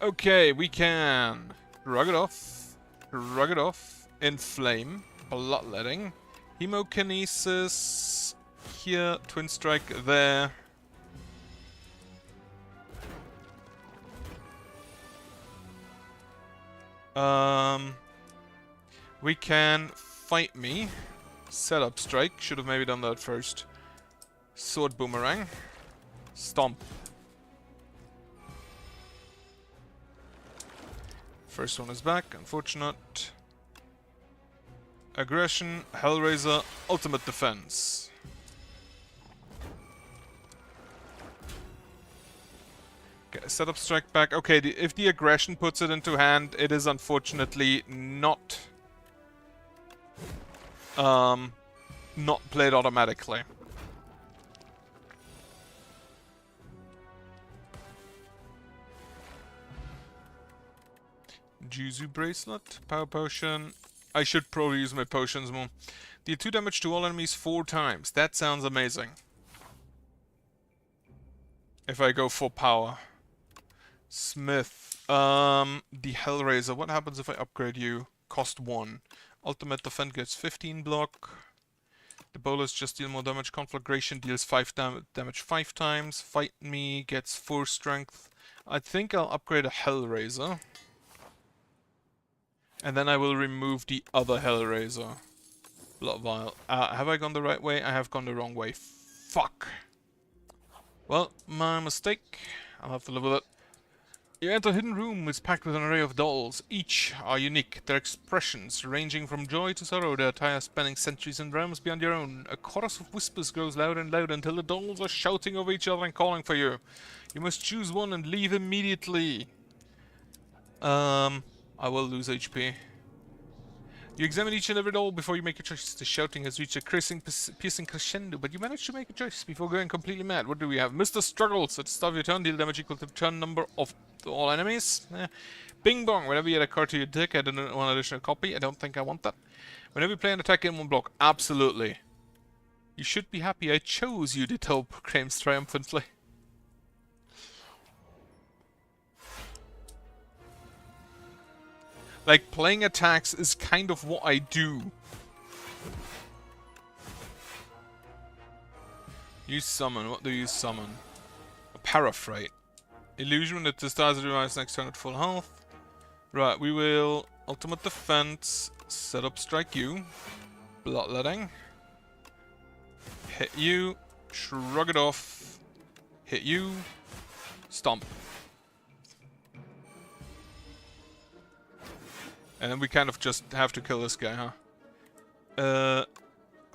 Okay, we can shrug it off, inflame, bloodletting, hemokinesis, here, twin strike there. We can fight me, setup strike, should have maybe done that first. Sword boomerang, stomp. First one is back, unfortunate. Aggression, Hellraiser, ultimate defense. Okay, setup strike back. Okay, if the aggression puts it into hand, it is unfortunately not played automatically. Juzu bracelet, power potion. I should probably use my potions more. Deal 2 damage to all enemies 4 times. That sounds amazing. If I go for power. Smith. The Hellraiser. What happens if I upgrade you? Cost 1. Ultimate defense gets 15 block. The bolus just deal more damage. Conflagration deals 5 damage 5 times. Fight me gets 4 strength. I think I'll upgrade a Hellraiser. And then I will remove the other Hellraiser. Blood Vial. Have I gone the right way? I have gone the wrong way. Fuck. Well, my mistake. I'll have to live with it. You enter a hidden room. It's packed with an array of dolls. Each are unique. Their expressions, ranging from joy to sorrow, their attire spanning centuries and realms beyond your own. A chorus of whispers grows louder and louder until the dolls are shouting over each other and calling for you. You must choose one and leave immediately. I will lose HP. You examine each and every doll before you make a choice. The shouting has reached a piercing crescendo, but you manage to make a choice before going completely mad. What do we have? Mr. Struggles. At the start of your turn, deal damage equal to the turn number of all enemies. Bing bong. Whenever you add a card to your deck, add one additional copy. I don't think I want that. Whenever you play an attack in one block. Absolutely. You should be happy I chose you, Ditto proclaims triumphantly. Like, playing attacks is kind of what I do. You summon. What do you summon? A Paraphrase. Illusion when it discharges it revives next turn at full health. Right, we will ultimate defense, set up strike you, bloodletting, hit you, shrug it off, hit you, stomp. And then we kind of just have to kill this guy, huh?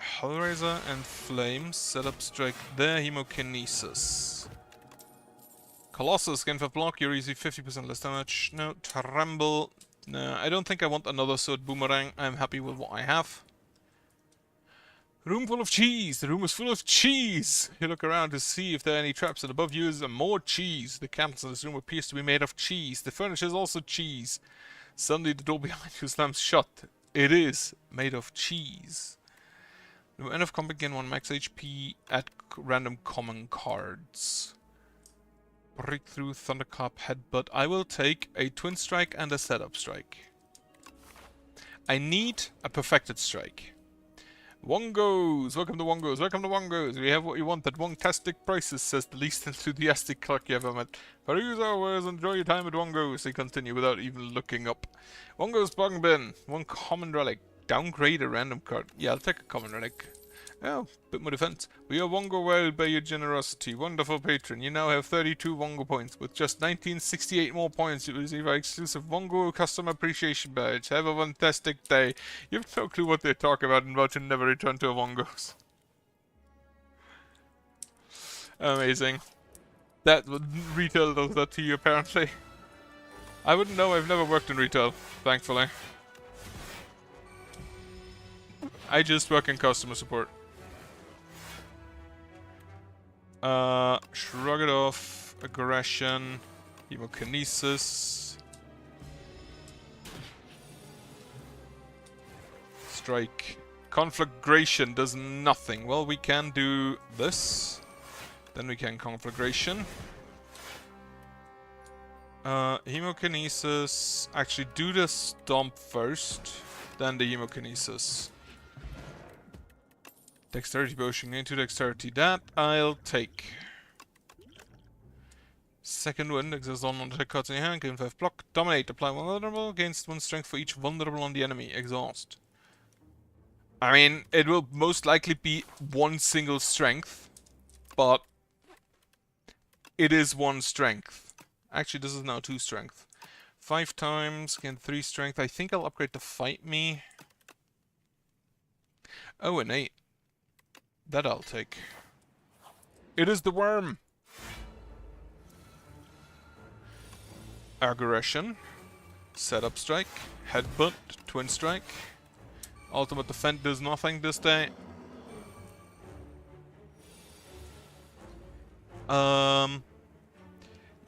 Hellraiser and Flames. Set up strike there. Hemokinesis. Colossus. Gain for block. You receive 50% less damage. No. Tremble. No. I don't think I want another sword boomerang. I'm happy with what I have. Room full of cheese. The room is full of cheese. You look around to see if there are any traps, and above you is more cheese. The candles in this room appears to be made of cheese. The furniture is also cheese. Suddenly the door behind you slams shut. It is made of cheese. No end of combat, gain 1 max HP at random common cards. Breakthrough, Thunderclap, Headbutt. I will take a Twin Strike and a Setup Strike. I need a Perfected Strike. Wongos! Welcome to Wongos! Welcome to Wongos! We have what you want at Wongtastic prices, says the least enthusiastic clerk you ever met. Peruse our wares, enjoy your time at Wongos, they continue without even looking up. Wongos Bong Bin. 1 common relic. Downgrade a random card. Yeah, I'll take a common relic. Oh, bit more defense. We are Wongo wild by your generosity. Wonderful patron. You now have 32 Wongo points. With just 1968 more points, you will receive our exclusive Wongo Customer Appreciation Badge. Have a fantastic day. You have no clue what they talk about and about to never return to a Wongos. Amazing. That retail does that to you, apparently. I wouldn't know. I've never worked in retail, thankfully. I just work in customer support. Shrug it off. Aggression. Hemokinesis. Strike. Conflagration does nothing. Well, we can do this. Then we can Conflagration. Hemokinesis. Actually, do the Stomp first. Then the Hemokinesis. Dexterity potion into Dexterity. That I'll take. Second wind. Exhaust on attack cards in your hand. Gain 5 block. Dominate. Apply 1 vulnerable. Gains 1 strength for each vulnerable on the enemy. Exhaust. I mean, it will most likely be 1 single strength. But it is 1 strength. Actually, this is now 2 strength. 5 times. Gain 3 strength. I think I'll upgrade to Fight Me. Oh, an 8. That I'll take. It is the worm. Aggression. Setup strike. Headbutt. Twin strike. Ultimate defense does nothing this day.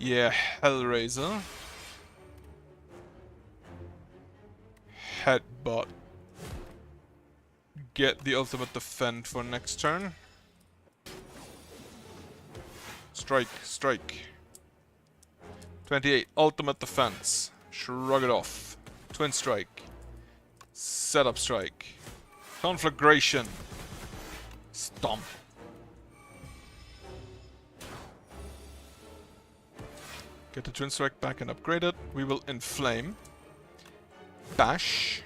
Yeah, Hellraiser. Headbutt. Get the ultimate defend for next turn. Strike, strike. 28, ultimate defense. Shrug it off. Twin strike. Setup strike. Conflagration. Stomp. Get the twin strike back and upgrade it. We will inflame. Bash.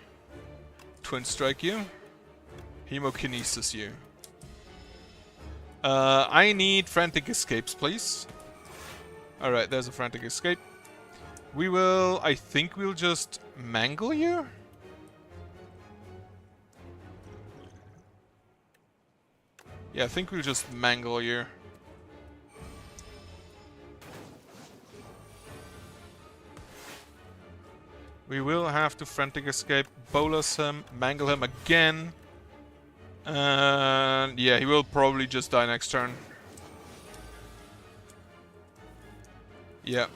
Twin strike you. Hemokinesis you. I need frantic escapes, please. Alright, there's a frantic escape. We will... I think we'll just mangle you? Yeah, I think we'll just mangle you. We will have to frantic escape, bolus him, mangle him again. And yeah, he will probably just die next turn. Yeah.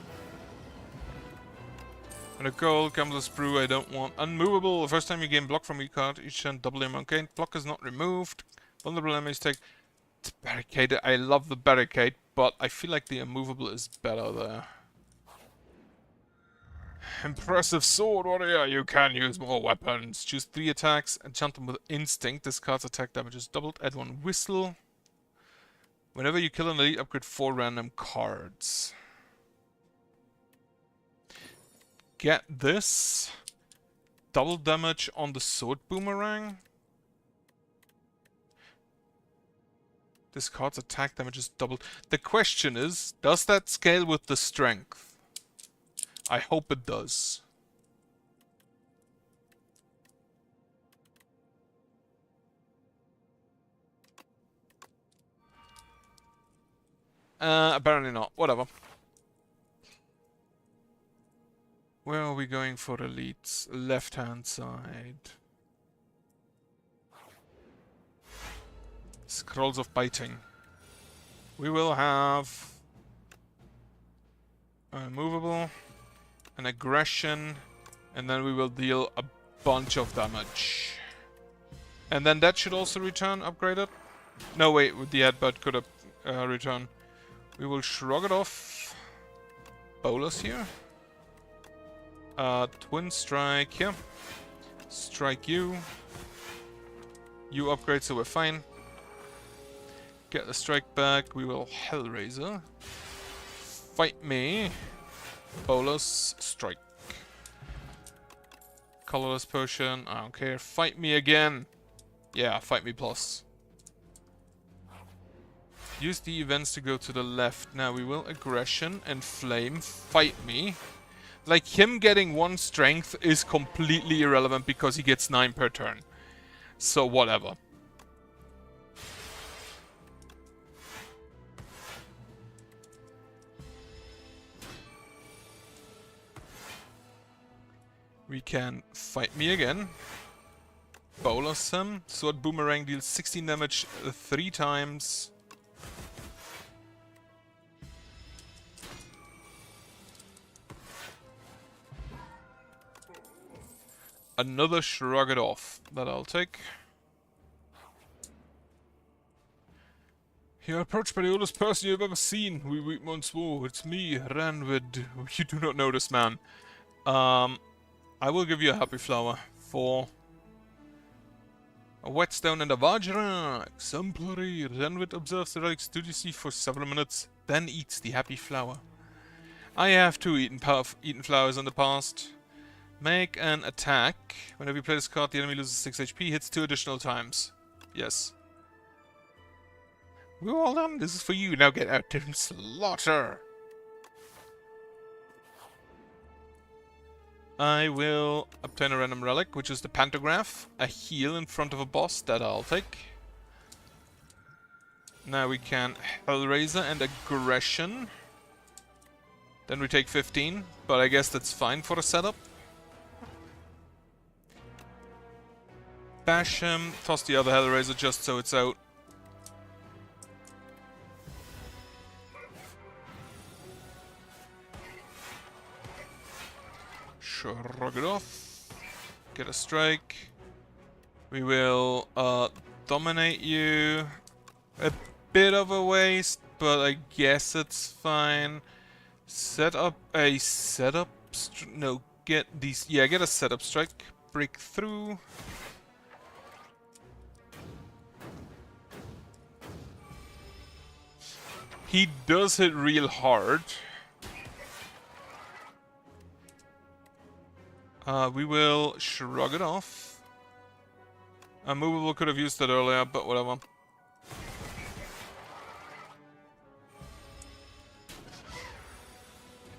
And a gold, Gambler's Brew, I don't want. Unmovable, the first time you gain block from your card, each turn double the amount gained. Block is not removed. Vulnerable enemies take... Barricade, I love the barricade, but I feel like the immovable is better there. Impressive sword warrior, you can use more weapons. Choose 3 attacks, enchant them with instinct. This card's attack damage is doubled. Add 1 whistle. Whenever you kill an elite, upgrade 4 random cards. Get this. Double damage on the sword boomerang. This card's attack damage is doubled. The question is, does that scale with the strength? I hope it does. Apparently not. Whatever. Where are we going for elites? Left-hand side. Scrolls of Biting. We will have... Movable. An aggression, and then we will deal a bunch of damage. And then that should also return upgraded. No, wait, with the headbutt could have return. We will shrug it off. Bolus here. Twin strike here. Strike you. You upgrade, so we're fine. Get the strike back. We will Hellraiser. Fight me. Bolus, strike. Colorless potion, I don't care. Fight me again. Yeah, fight me plus. Use the events to go to the left. Now we will aggression and flame. Fight me. Like, him getting 1 strength is completely irrelevant because he gets 9 per turn. So whatever. We can fight me again. Bolus him. Sword Boomerang deals 16 damage 3 times. Another Shrug It Off. That I'll take. You are approached by the oldest person you have ever seen. We weep once more. It's me, Ranvid. You do not know this man. I will give you a happy flower for a whetstone and a Vajra. Exemplary. Ranvid observes the relics studiously for several minutes, then eats the happy flower. I have too eaten flowers in the past. Make an attack. Whenever you play this card, the enemy loses 6 HP, hits 2 additional times. Yes. We're all done. This is for you. Now get out and slaughter. I will obtain a random relic, which is the pantograph. A heal in front of a boss. That I'll take. Now we can Hellraiser and Aggression. Then we take 15, but I guess that's fine for a setup. Bash him, toss the other Hellraiser just so it's out. Shrug it off. Get a strike. We will dominate you. A bit of a waste, but I guess it's fine. Set up a setup. No, get these. Yeah, get a setup strike. Break through. He does hit real hard. We will shrug it off. Movable could have used that earlier, but whatever.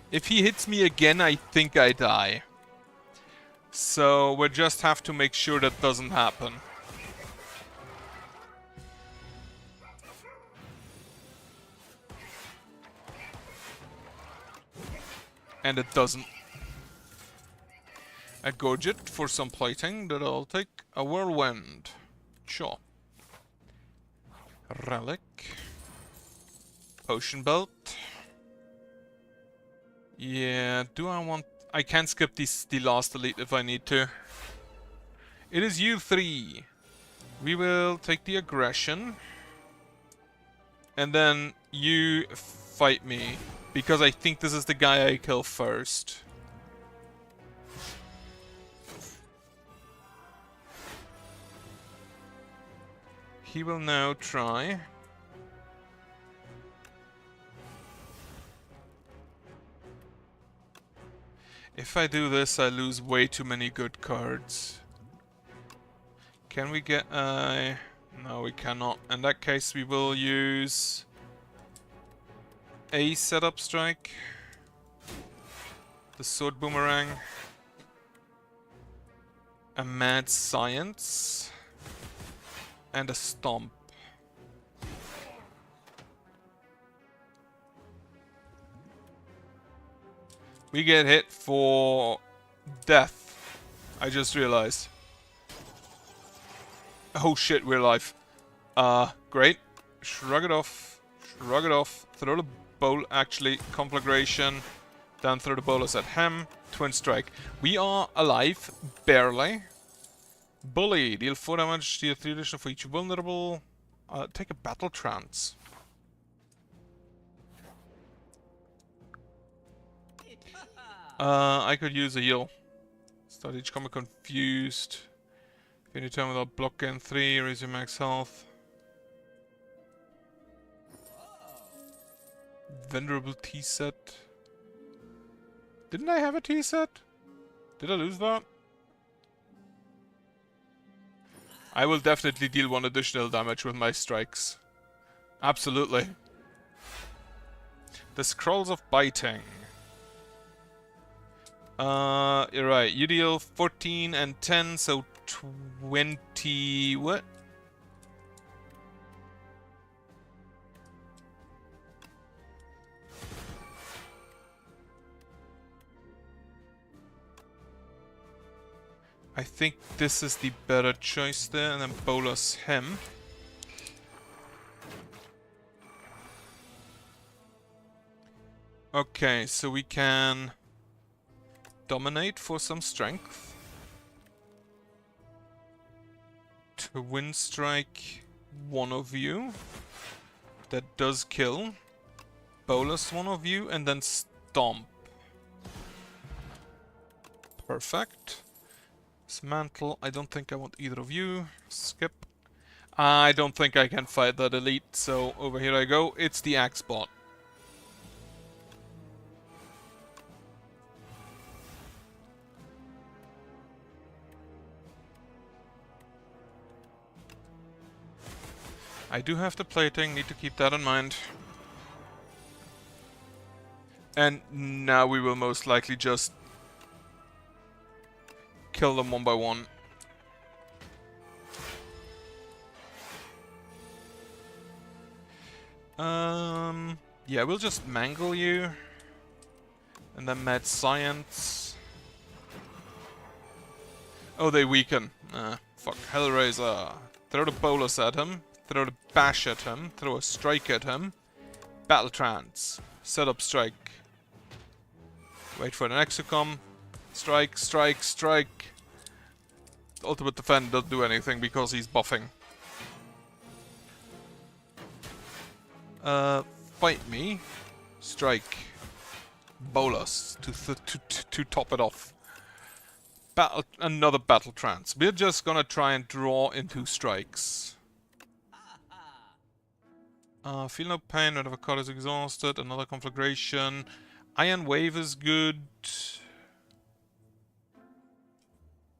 If he hits me again, I think I die. So we just have to make sure that doesn't happen. And it doesn't. A Gorget for some plating that I'll take. A Whirlwind. Sure. Relic. Potion Belt. Yeah, do I want... I can skip the last elite if I need to. It is you three. We will take the Aggression. And then you fight me. Because I think this is the guy I kill first. He will now try. If I do this, I lose way too many good cards. Can we get a... No, we cannot. In that case, we will use a setup strike. The sword boomerang. A mad science. And a stomp. We get hit for death. I just realized. Oh shit, we're alive. Great. Shrug it off. Shrug it off. Throw the bowl. Actually, conflagration. Then throw the bolus at him. Twin strike. We are alive. Barely. Bully. Deal 4 damage. Deal 3 additional for each vulnerable. Take a battle trance. I could use a heal. Start each combat confused. Any time without block and 3, raise your max health. Venerable T set. Didn't I have a T set? Did I lose that? I will definitely deal 1 additional damage with my strikes. Absolutely. The Scrolls of Biting. You're right. You deal 14 and 10, so 20... what? I think this is the better choice there, and then bolus him. Okay, so we can dominate for some strength. Wind Strike one of you. That does kill. Bolus one of you, and then Stomp. Perfect. Dismantle. I don't think I want either of you. Skip. I don't think I can fight that elite, so over here I go. It's the Axe bot. I do have the plating, need to keep that in mind. And now we will most likely just kill them one by one. Yeah, we'll just mangle you. And then Mad Science. Oh, they weaken. Fuck. Hellraiser. Throw the bolus at him. Throw the bash at him. Throw a strike at him. Battle trance. Set up strike. Wait for the next to come. Strike, strike, strike. Ultimate defend doesn't do anything because he's buffing. Fight me. Strike. Bolus to top it off. Another battle trance. We're just gonna try and draw into strikes. Feel no pain whenever card is exhausted. Another conflagration. Iron Wave is good.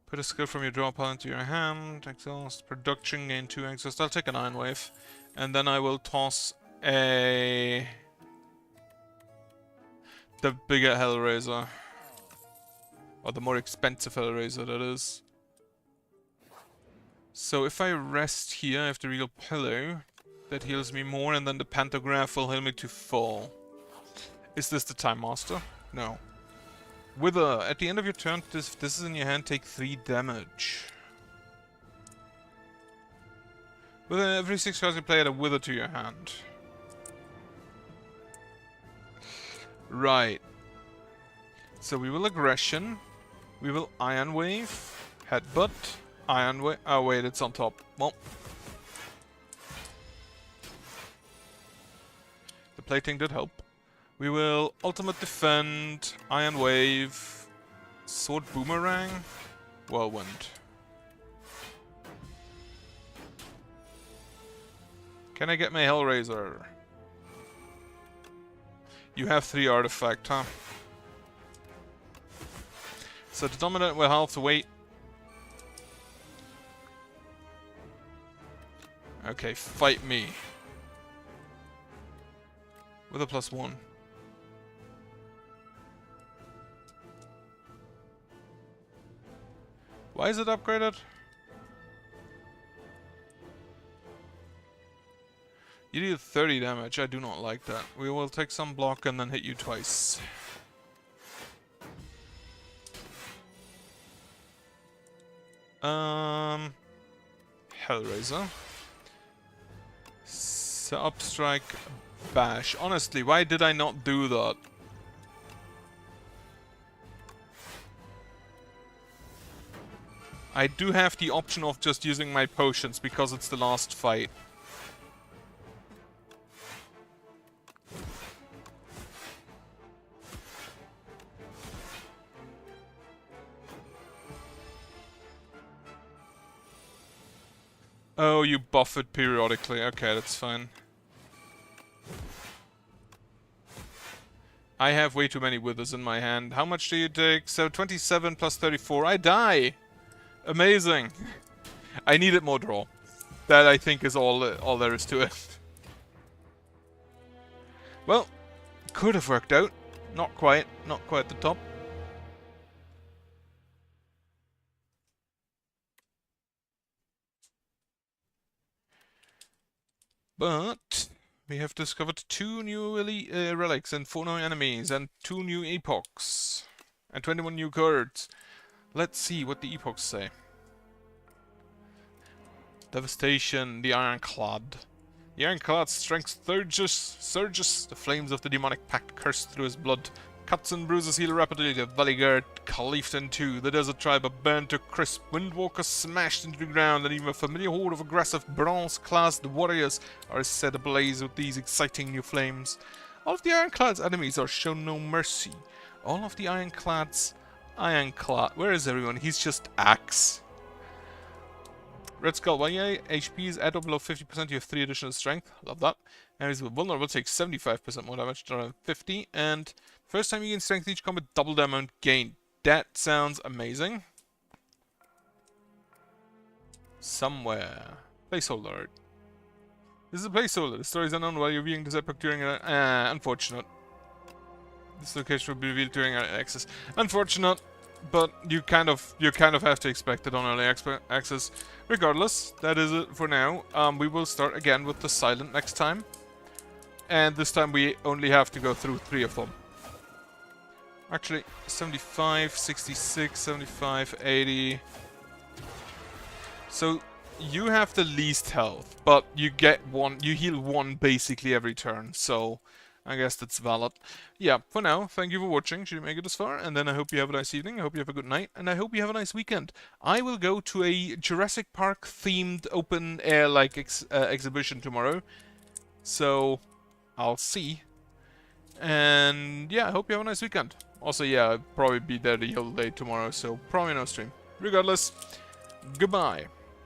Put a skill from your draw pile into your hand. Exhaust. Production, gain 2 exhaust. I'll take an Iron Wave. And then I will toss the bigger Hellraiser. Or the more expensive Hellraiser, that is. So if I rest here, I have the Regal Pillow. That heals me more, and then the Pantograph will heal me to full. Is this the Time Master? No. Wither. At the end of your turn, this is in your hand, take 3 damage. With every 6 cards you play, add a Wither to your hand. Right. So we will Aggression. We will Iron Wave. Headbutt. Iron Wave. Oh wait, it's on top. Well. The plating did help. We will Ultimate Defend. Iron Wave. Sword Boomerang. Whirlwind. Can I get my Hellraiser? You have 3 artifact, huh? So the Dominant will have to wait. Okay, fight me. With a +1. Why is it upgraded? You deal 30 damage, I do not like that. We will take some block and then hit you twice. Hellraiser. So upstrike, bash. Honestly, why did I not do that? I do have the option of just using my potions because it's the last fight. Oh, you buff it periodically. Okay, that's fine. I have way too many withers in my hand. How much do you take? So 27 plus 34. I die! Amazing! I needed more draw. That, I think, is all there is to it. Well, could have worked out. Not quite. Not quite the top. But we have discovered 2 new relics and 4 new enemies and 2 new epochs and 21 new cards. Let's see what the epochs say. Devastation, the Ironclad. The Ironclad's strength surges. The flames of the demonic pact curse through his blood. Cuts and bruises heal rapidly. The Valleyguard cleaved in two. The desert tribe are burned to crisp. Windwalkers smashed into the ground, and even a familiar horde of aggressive bronze-classed warriors are set ablaze with these exciting new flames. All of the Ironclad's enemies are shown no mercy. All of the Ironclad... Where is everyone? He's just Axe. Red Skull, when your HP is add up below 50%, you have 3 additional strength. Love that. Enemies with vulnerable take 75% more damage, around 50. And first time you gain strength each combat, double the amount gained. That sounds amazing. Somewhere. Placeholder art. This is a placeholder. The story is unknown while you're viewing this epoch during an... unfortunate. This location will be revealed during our access. Unfortunate. But you kind of have to expect it on early access. Regardless, that is it for now. We will start again with the Silent next time. And this time we only have to go through 3 of them. Actually, 75, 66, 75, 80. So you have the least health, but you heal 1 basically every turn, so I guess that's valid. Yeah, for now, thank you for watching, should you make it this far, and then I hope you have a nice evening, I hope you have a good night, and I hope you have a nice weekend. I will go to a Jurassic Park themed open air like exhibition tomorrow, so I'll see. And yeah, I hope you have a nice weekend. Also, yeah, I'll probably be there the whole day tomorrow, so probably no stream. Regardless, goodbye.